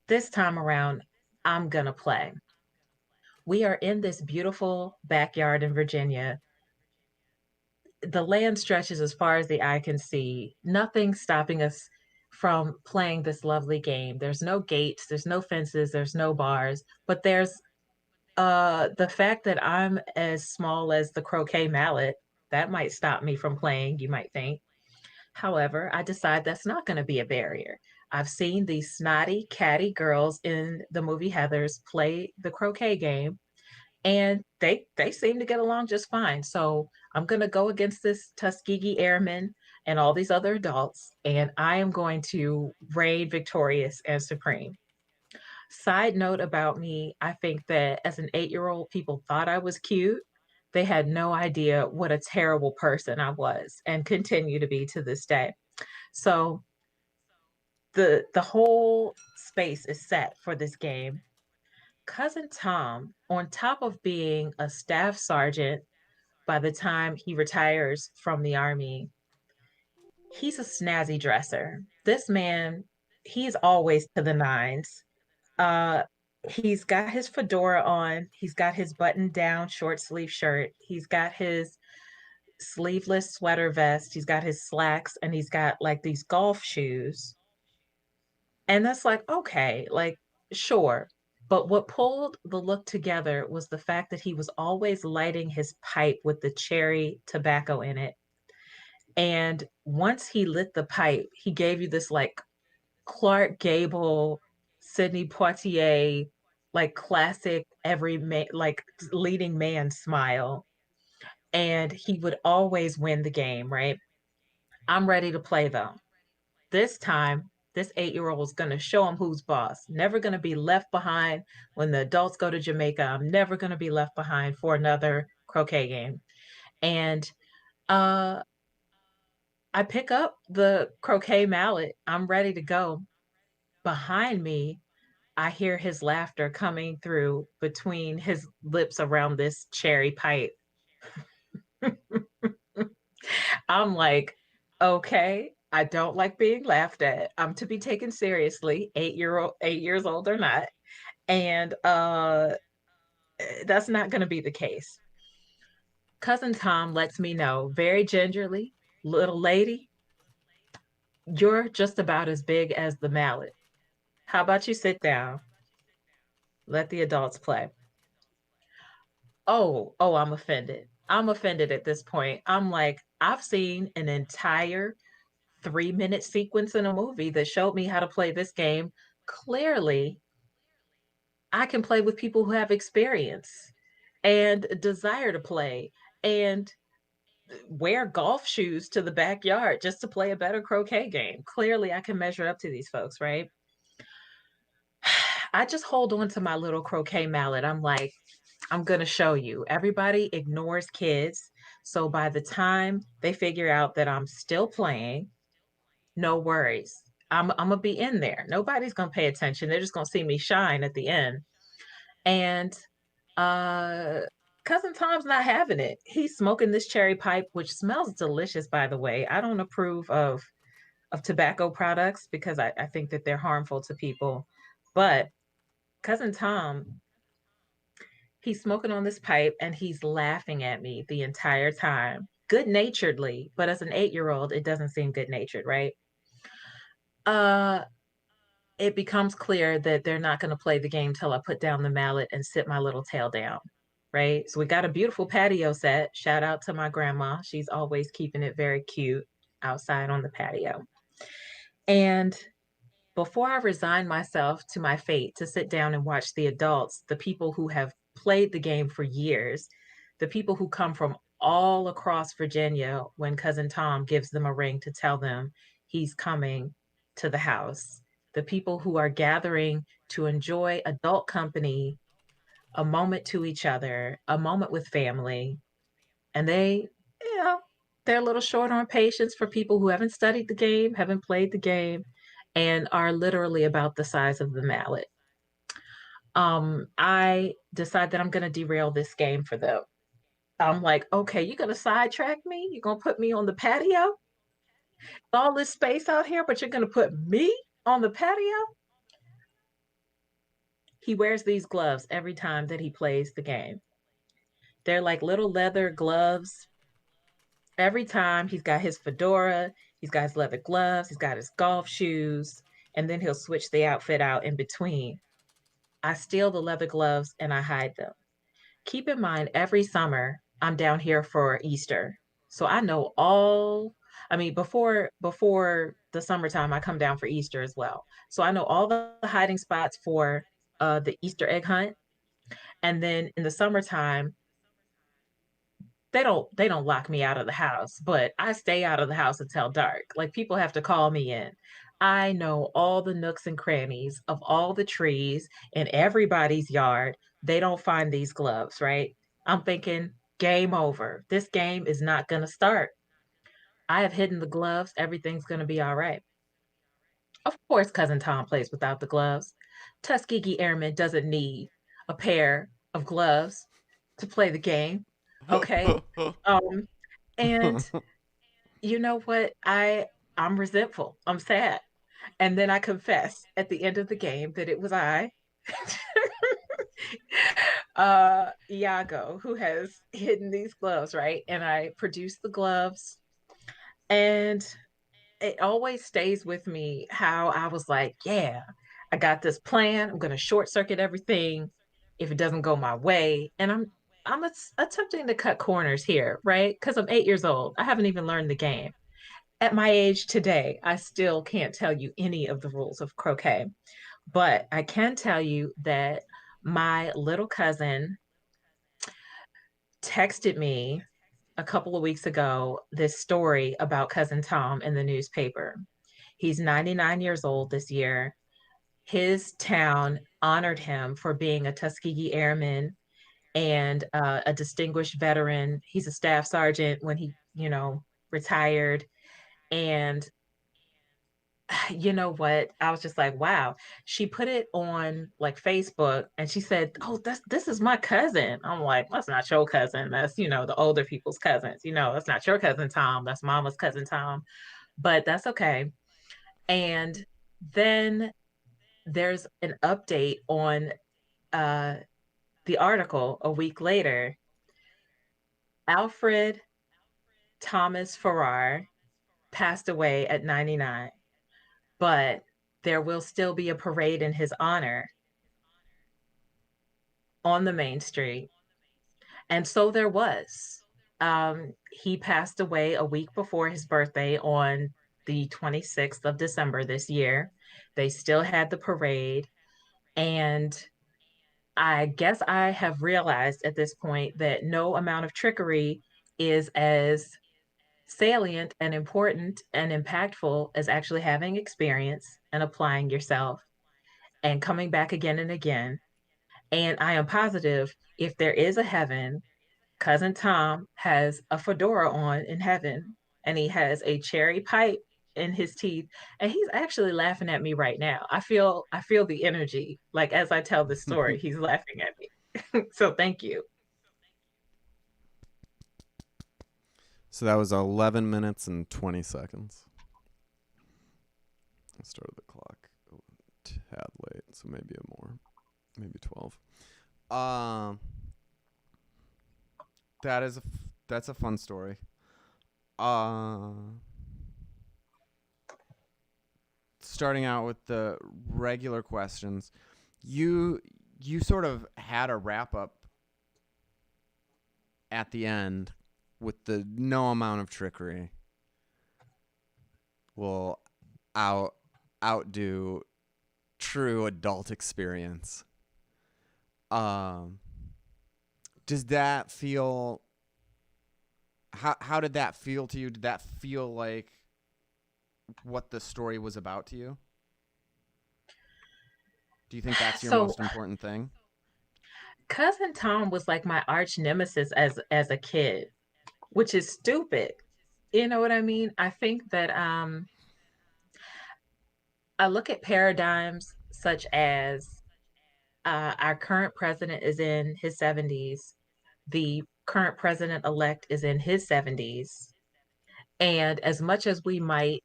this time around, I'm going to play. We are in this beautiful backyard in Virginia. The land stretches as far as the eye can see. Nothing stopping us from playing this lovely game. There's no gates, there's no fences, there's no bars, but there's the fact that I'm as small as the croquet mallet. That might stop me from playing, you might think. However, I decide that's not going to be a barrier. I've seen these snotty, catty girls in the movie Heathers play the croquet game, and they seem to get along just fine. So I'm going to go against this Tuskegee Airman and all these other adults, and I am going to reign victorious and supreme. Side note about me, I think that as an 8-year-old, people thought I was cute. They had no idea what a terrible person I was and continue to be to this day. So the whole space is set for this game. Cousin Tom, on top of being a staff sergeant by the time he retires from the army, he's a snazzy dresser. This man, he's always to the nines. Uh, he's got his fedora on. He's got his button down short sleeve shirt. He's got his sleeveless sweater vest. He's got his slacks and he's got like these golf shoes. And that's like, okay, like, sure. But what pulled the look together was the fact that he was always lighting his pipe with the cherry tobacco in it. And once he lit the pipe, he gave you this like Clark Gable, Sidney Poitier, like classic every man, like leading man smile. And he would always win the game, right? I'm ready to play though. This time, this 8-year-old is going to show him who's boss. Never going to be left behind when the adults go to Jamaica. I'm never going to be left behind for another croquet game. And uh, I pick up the croquet mallet. I'm ready to go. Behind me, I hear his laughter coming through between his lips around this cherry pipe. I'm like, okay, I don't like being laughed at. I'm to be taken seriously, 8 years old or not. And that's not gonna be the case. Cousin Tom lets me know very gingerly, little lady, you're just about as big as the mallet. How about you sit down? Let the adults play. Oh, I'm offended. I'm offended at this point. I'm like, I've seen an entire 3-minute sequence in a movie that showed me how to play this game. Clearly, I can play with people who have experience and desire to play and wear golf shoes to the backyard just to play a better croquet game. Clearly, I can measure up to these folks, right? I just hold on to my little croquet mallet. I'm like, I'm going to show you. Everybody ignores kids. So by the time they figure out that I'm still playing, no worries. I'm going to be in there. Nobody's going to pay attention. They're just going to see me shine at the end. And uh, Cousin Tom's not having it. He's smoking this cherry pipe, which smells delicious, by the way. I don't approve of tobacco products because I think that they're harmful to people. But Cousin Tom, he's smoking on this pipe and he's laughing at me the entire time, good naturedly. But as an 8-year-old, it doesn't seem good natured, right? Uh, it becomes clear that they're not going to play the game till I put down the mallet and sit my little tail down. Right. So we got a beautiful patio set. Shout out to my grandma. She's always keeping it very cute outside on the patio. And before I resign myself to my fate to sit down and watch the adults, the people who have played the game for years, the people who come from all across Virginia when Cousin Tom gives them a ring to tell them he's coming to the house, the people who are gathering to enjoy adult company, a moment to each other, a moment with family, and they Yeah, they're a little short on patience for people who haven't studied the game, haven't played the game, and are literally about the size of the mallet. I decide that I'm gonna derail this game for them. I'm like, okay, you're gonna sidetrack me? You're gonna put me on the patio? All this space out here, but you're gonna put me on the patio? He wears these gloves every time that he plays the game. They're like little leather gloves. Every time he's got his fedora, he's got his leather gloves, he's got his golf shoes, and then he'll switch the outfit out in between. I steal the leather gloves and I hide them. Keep in mind, every summer I'm down here for Easter. So I know all, I mean, before the summertime, I come down for Easter as well. So I know all the hiding spots for the Easter egg hunt. And then in the summertime, they don't lock me out of the house, but I stay out of the house until dark. Like people have to call me in. I know all the nooks and crannies of all the trees in everybody's yard. They don't find these gloves, right? I'm thinking game over. This game is not going to start. I have hidden the gloves. Everything's going to be all right. Of course, cousin Tom plays without the gloves. Tuskegee Airman doesn't need a pair of gloves to play the game. Okay. Um, and you know what? I'm resentful. I'm sad. And then I confess at the end of the game that it was I, Iago, who has hidden these gloves, right? And I produced the gloves. And it always stays with me how I was like, yeah, I got this plan. I'm going to short circuit everything if it doesn't go my way. And I'm attempting to cut corners here, right? Because I'm 8 years old. I haven't even learned the game. At my age today, I still can't tell you any of the rules of croquet, but I can tell you that my little cousin texted me a couple of weeks ago this story about cousin Tom in the newspaper. He's 99 years old this year. His town honored him for being a Tuskegee Airman and a distinguished veteran. He's a staff sergeant when he, retired. And you know what? I was just like, wow. She put it on like Facebook and she said, "Oh, this is my cousin." I'm like, "That's not your cousin. That's, the older people's cousins. That's not your cousin Tom. That's mama's cousin Tom." But that's okay. And then there's an update on uh the article a week later. Alfred Thomas Farrar passed away at 99, but there will still be a parade in his honor on the main street. And so there was. He passed away a week before his birthday on the 26th of December this year. They still had the parade. And I guess I have realized at this point that no amount of trickery is as salient and important and impactful as actually having experience and applying yourself and coming back again and again. And I am positive if there is a heaven, cousin Tom has a fedora on in heaven and he has a cherry pipe in his teeth and he's actually laughing at me right now. I feel the energy. Like as I tell this story, he's laughing at me. So thank you. So that was 11 minutes and 20 seconds. I started the clock a tad late, so maybe maybe 12. That's a fun story. Starting out with the regular questions, you sort of had a wrap up at the end with the no amount of trickery will outdo true adult experience. Does that feel? How did that feel to you? Did that feel like what the story was about to you? Do you think that's your So most important thing? cousin Tom was like my arch nemesis as a kid. which is stupid. You know what I mean? I think that I look at paradigms such as our current president is in his 70s, the current president elect is in his 70s. And as much as we might,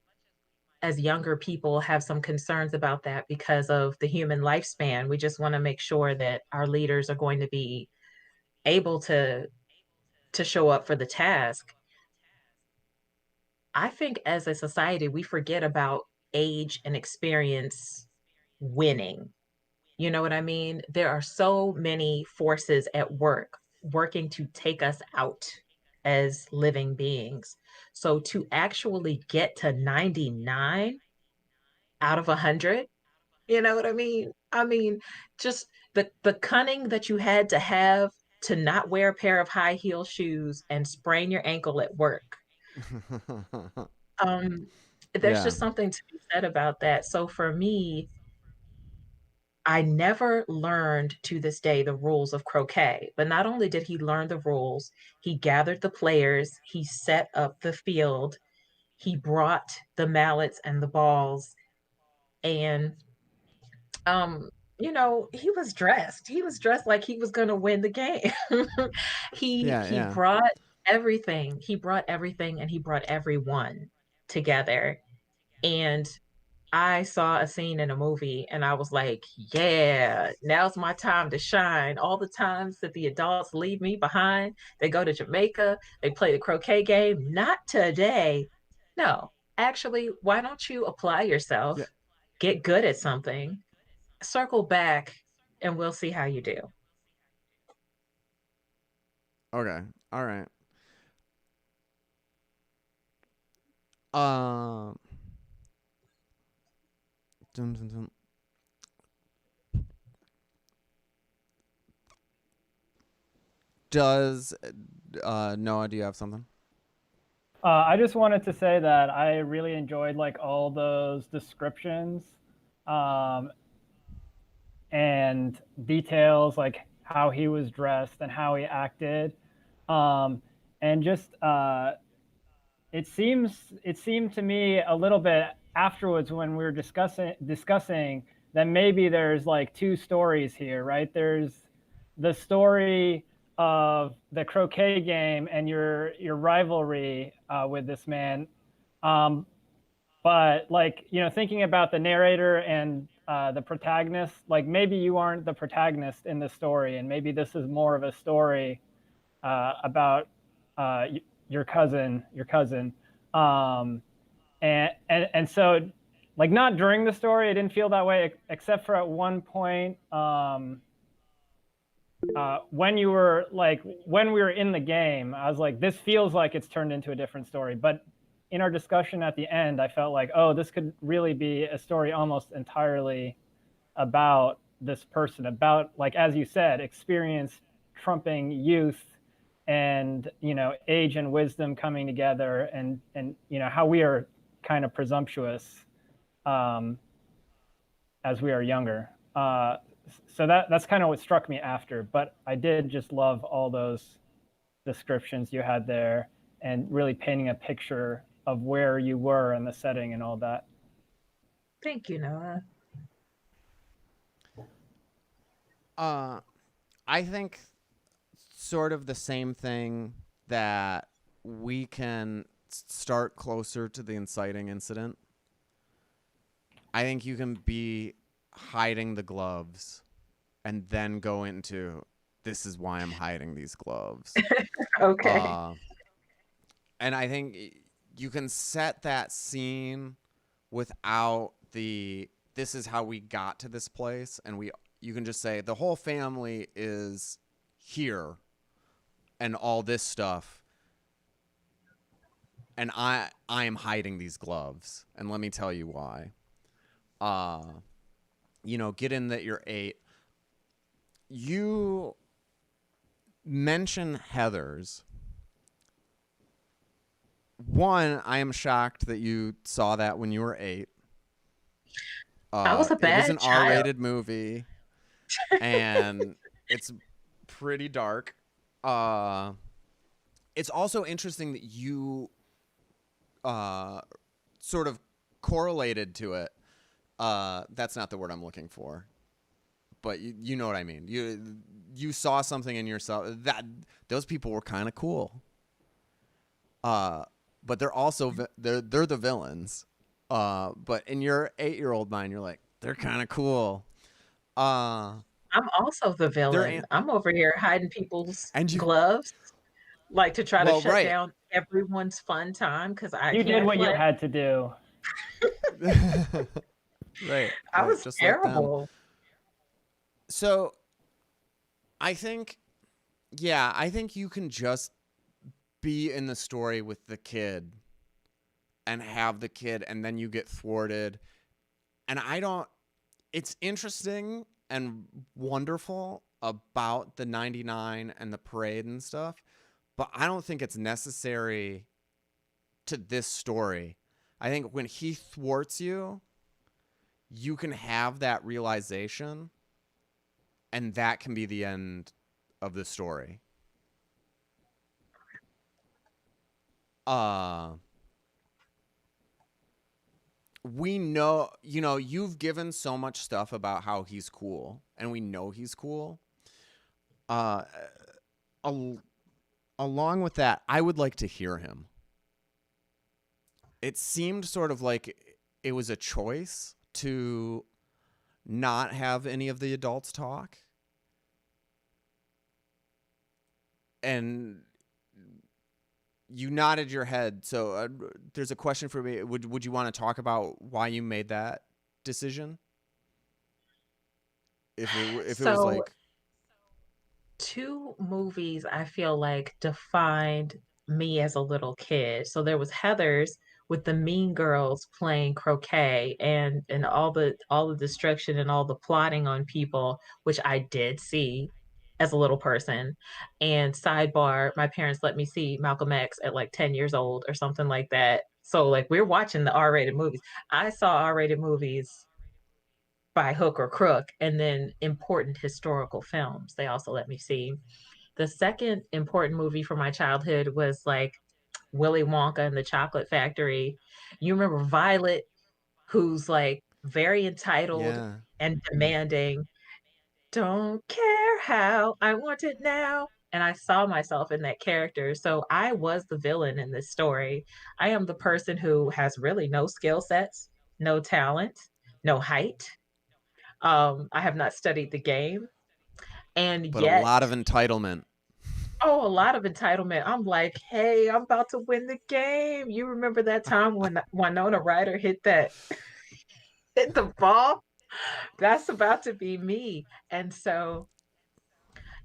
as younger people, have some concerns about that because of the human lifespan, we just want to make sure that our leaders are going to be able to show up for the task. I think as a society, we forget about age and experience winning. You know what I mean? There are so many forces at work working to take us out as living beings. So to actually get to 99 out of 100, you know what I mean? I mean, just the cunning that you had to have to not wear a pair of high heel shoes and sprain your ankle at work. Um, there's Yeah. just something to be said about that. So for me, I never learned to this day the rules of croquet, but not only did he learn the rules, he gathered the players, he set up the field, he brought the mallets and the balls, and um, he was dressed. He was dressed like he was going to win the game. Yeah, He yeah. brought everything. He brought everything and he brought everyone together. And I saw a scene in a movie and I was like, yeah, now's my time to shine. All the times that the adults leave me behind, they go to Jamaica, they play the croquet game. Not today. No, actually, why don't you apply yourself, Yeah. get good at something, circle back, and we'll see how you do. Okay. All right. Um dum, dum, dum. Does Noah, do you have something? I just wanted to say that I really enjoyed like all those descriptions, um, and details like how he was dressed and how he acted, um, and just it seemed to me a little bit afterwards when we were discussing that maybe there's like two stories here, right? There's the story of the croquet game and your rivalry with this man, um, but like thinking about the narrator and the protagonist, like maybe you aren't the protagonist in the story, and maybe this is more of a story about uh, your cousin, um, and so like not during the story, I didn't feel that way, except for at one point, when we were in the game, I was like, this feels like it's turned into a different story. But in our discussion at the end, I felt like, oh, this could really be a story almost entirely about this person, about, like as you said, experience trumping youth, and age and wisdom coming together, and how we are kind of presumptuous, um, as we are younger. So that's kind of what struck me after. But I did just love all those descriptions you had there, and really painting a picture of where you were and the setting and all that. Thank you, Noah. I think sort of the same thing, that we can start closer to the inciting incident. I think you can be hiding the gloves and then go into, this is why I'm hiding these gloves. Okay. And I think you can set that scene without this is how we got to this place, and you can just say the whole family is here and all this stuff, and I am hiding these gloves, and let me tell you why. Get in that you're 8. You mention Heather's. One, I am shocked that you saw that when you were 8. I was a It is an bad child. R-rated movie, and it's pretty dark. it's also interesting that you sort of correlated to it. That's not the word I'm looking for, but you know what I mean. You saw something in yourself that those people were kind of cool. But they're also they're the villains. But in your 8-year-old mind, you're like, they're kind of cool. I'm also the villain. I'm over here hiding people's and you gloves, like to try to well, shut right. down everyone's fun time because I You did can't what you play. had to do. Right. I Right. was Just like them. terrible. So I think, yeah, I think you can just be in the story with the kid and have the kid, and then you get thwarted. And it's interesting and wonderful about the 99 and the parade and stuff, but I don't think it's necessary to this story. I think when he thwarts you, you can have that realization, and that can be the end of the story. We know, you've given so much stuff about how he's cool, and we know he's cool. Along with that, I would like to hear him. It seemed sort of like it was a choice to not have any of the adults talk. And you nodded your head. So there's a question for me. Would you want to talk about why you made that decision? If it was like, 2 movies I feel like defined me as a little kid. So there was Heathers with the mean girls playing croquet and all the destruction and all the plotting on people, which I did see as a little person. And sidebar, my parents let me see Malcolm X at like 10 years old or something like that. So like we're watching the R-rated movies. I saw R-rated movies by hook or crook, and then important historical films. They also let me see. The second important movie from my childhood was like Willy Wonka and the Chocolate Factory. You remember Violet, who's like very entitled yeah. and demanding, don't care how, I want it now. And I saw myself in that character. So I was the villain in this story. I am the person who has really no skill sets, no talent, no height, I have not studied the game. And But a yet, lot of entitlement. oh, a lot of entitlement. I'm like, hey, I'm about to win the game. You remember that time when Winona Ryder hit the ball? That's about to be me. And so,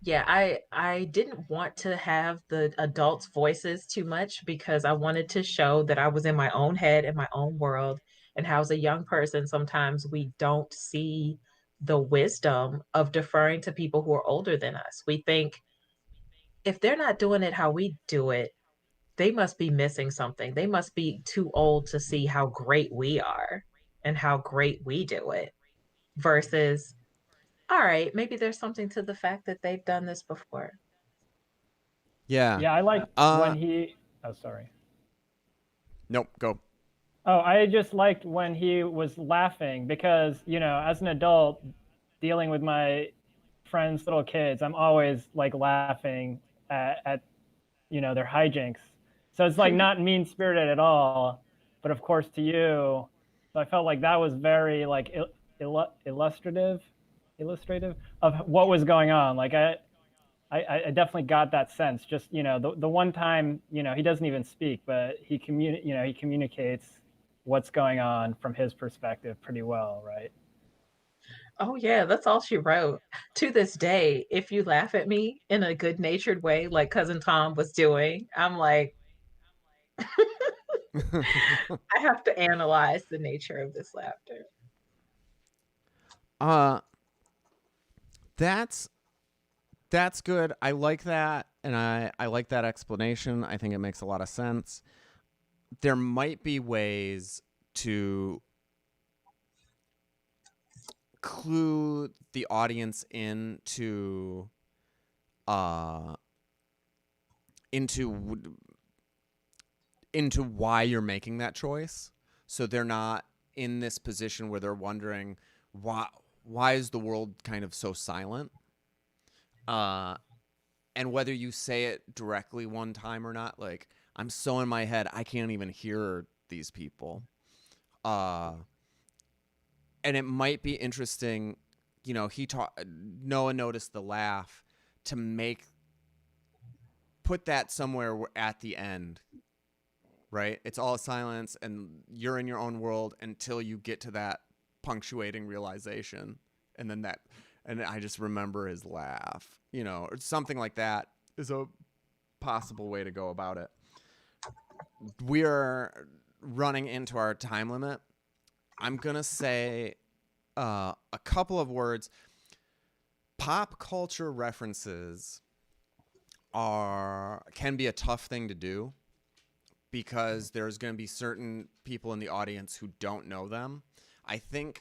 yeah, I didn't want to have the adults' voices too much because I wanted to show that I was in my own head, in my own world, and how as a young person, sometimes we don't see the wisdom of deferring to people who are older than us. We think if they're not doing it how we do it, they must be missing something. They must be too old to see how great we are and how great we do it versus, all right, maybe there's something to the fact that they've done this before. Yeah. Yeah, I like when he. Oh, sorry. Nope. Go. Oh, I just liked when he was laughing because, as an adult dealing with my friends' little kids, I'm always like laughing at their hijinks. So it's like not mean spirited at all, but of course to you. So I felt like that was very like illustrative of what was going on. Like I definitely got that sense. Just the one time he doesn't even speak, but he communicates what's going on from his perspective pretty well, right? Oh yeah, that's all she wrote. To this day, if you laugh at me in a good-natured way, like cousin Tom was doing, I'm like, I have to analyze the nature of this laughter. uh that's good. I like that, and I like that explanation. I think it makes a lot of sense. There might be ways to clue the audience into into why you're making that choice, so they're not in this position where they're wondering why is the world kind of so silent, and whether you say it directly one time or not, like, I'm so in my head I can't even hear these people. And it might be interesting, Noah noticed the laugh, to put that somewhere at the end, right? It's all silence and you're in your own world until you get to that punctuating realization. And then and I just remember his laugh, or something like that is a possible way to go about it. We are running into our time limit. I'm going to say a couple of words. Pop culture references can be a tough thing to do, because there's going to be certain people in the audience who don't know them. I think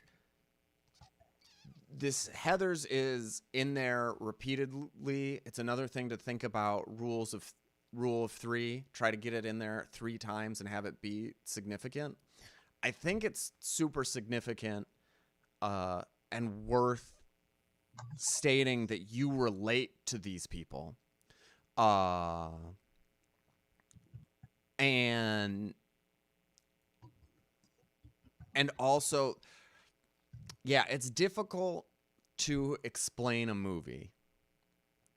this Heathers is in there repeatedly. It's another thing to think about. Rule of 3. Try to get it in there 3 times and have it be significant. I think it's super significant and worth stating that you relate to these people. And also, yeah, it's difficult to explain a movie,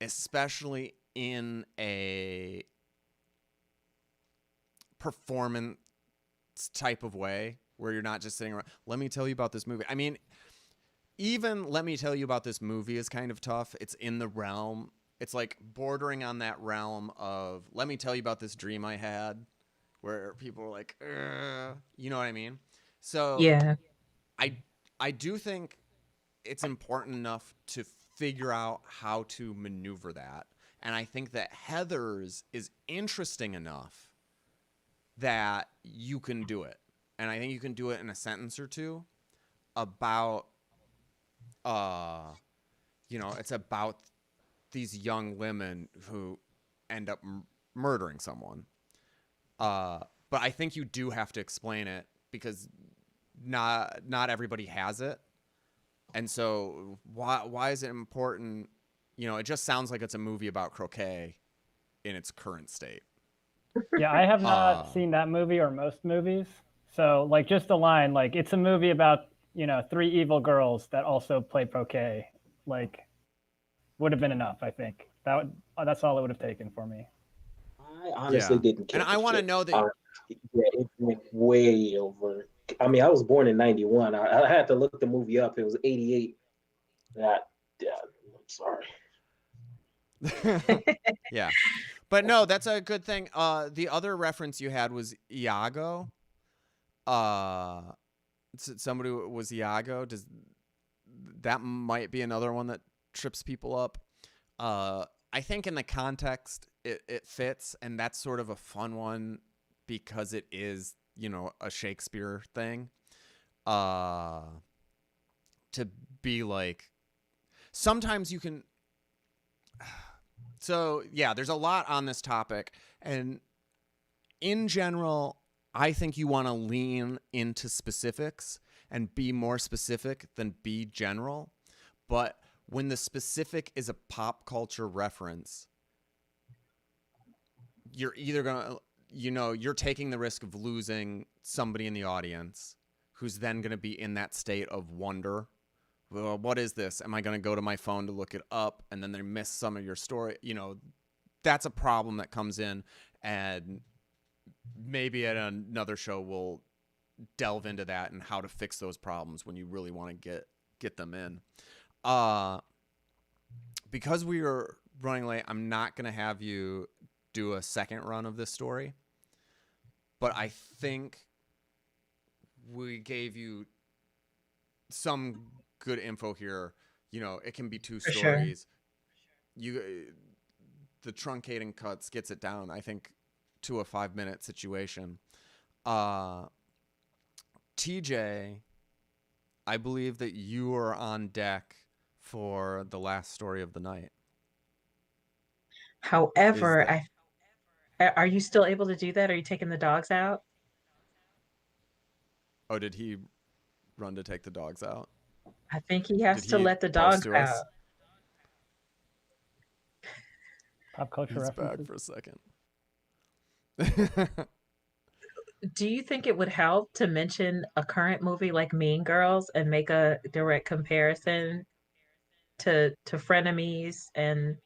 especially in a performance type of way, where you're not just sitting around, let me tell you about this movie. I mean, even let me tell you about this movie is kind of tough. It's in the realm. It's like bordering on that realm of, let me tell you about this dream I had, where people are like, you know what I mean? So Yeah. I do think it's important enough to figure out how to maneuver that. And I think that Heathers is interesting enough that you can do it. And I think you can do it in a sentence or two about, it's about these young women who end up murdering someone. But I think you do have to explain it, because not everybody has it. And so why is it important? It just sounds like it's a movie about croquet in its current state. Yeah, I have not seen that movie or most movies. So, like, just the line, like, it's a movie about, 3 evil girls that also play croquet, like, would have been enough, I think. That's all it would have taken for me. I honestly didn't And catch I want to it. know that. Yeah, it went way over. I mean, I was born in '91. I had to look the movie up. It was '88. Yeah, I'm sorry. Yeah. But no, that's a good thing. The other reference you had was Iago. Somebody was Iago. That might be another one that trips people up. I think in the context it fits, and that's sort of a fun one because it is, a Shakespeare thing. To be like, sometimes you can. So yeah, there's a lot on this topic, and in general, I think you want to lean into specifics and be more specific than be general. But when the specific is a pop culture reference, you're either going to, you're taking the risk of losing somebody in the audience who's then going to be in that state of wonder. Well, what is this? Am I going to go to my phone to look it up? And then they miss some of your story. That's a problem that comes in, and maybe at another show we'll delve into that and how to fix those problems when you really want to get them in. Because we are running late, I'm not going to have you do a second run of this story, but I think we gave you some good info here. It can be 2 For stories. The truncating cuts gets it down, I think, to a 5-minute situation. TJ, I believe that you are on deck for the last story of the night. However, Are you still able to do that? Are you taking the dogs out? Oh, did he run to take the dogs out? I think he has Did to he let the post dogs to us? out. Pop culture He's back references. for a second. Do you think it would help to mention a current movie like Mean Girls and make a direct comparison to frenemies and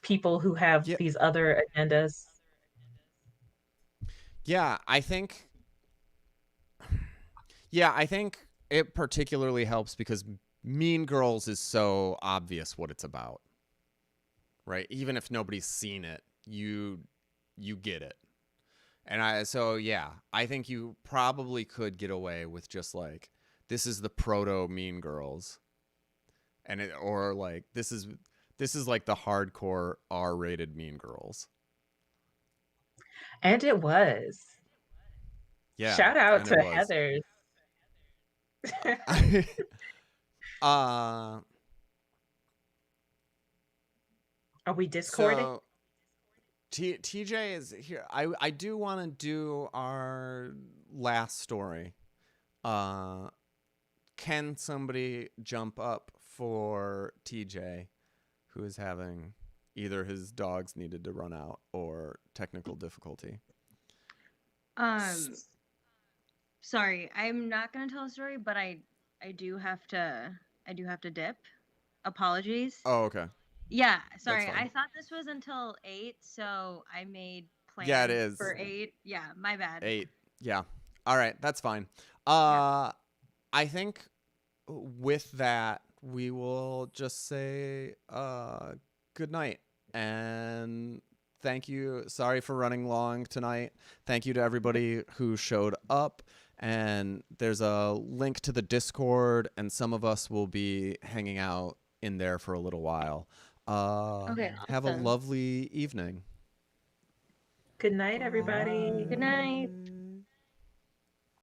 people who have Yeah, these other agendas? yeah, I think. Yeah, I think it particularly helps because Mean Girls is so obvious what it's about, right? Even if nobody's seen it, you get it. And I think you probably could get away with just like this is the proto Mean Girls, and it or like this is like the hardcore R-rated Mean Girls. And it was. Yeah, Shout out and it to was. Heather's. uh Are we discording? so TJ is here. I do want to do our last story. Uh, can somebody jump up for TJ, who is having either his dogs needed to run out or technical difficulty? Um, sorry, I'm not gonna tell a story, but I do have to dip. Apologies. Oh, okay, Yeah, that's sorry. fine. I thought this was until 8, so I made Yeah, it plans is for 8. Yeah, my bad. 8. Yeah, all right, that's fine. Yeah. I think with that we will just say good night and thank you. Sorry for running long tonight. Thank you to everybody who showed up. And there's a link to the Discord, and some of us will be hanging out in there for a little while. Okay, Have a awesome. lovely evening. Good night, everybody. Good night.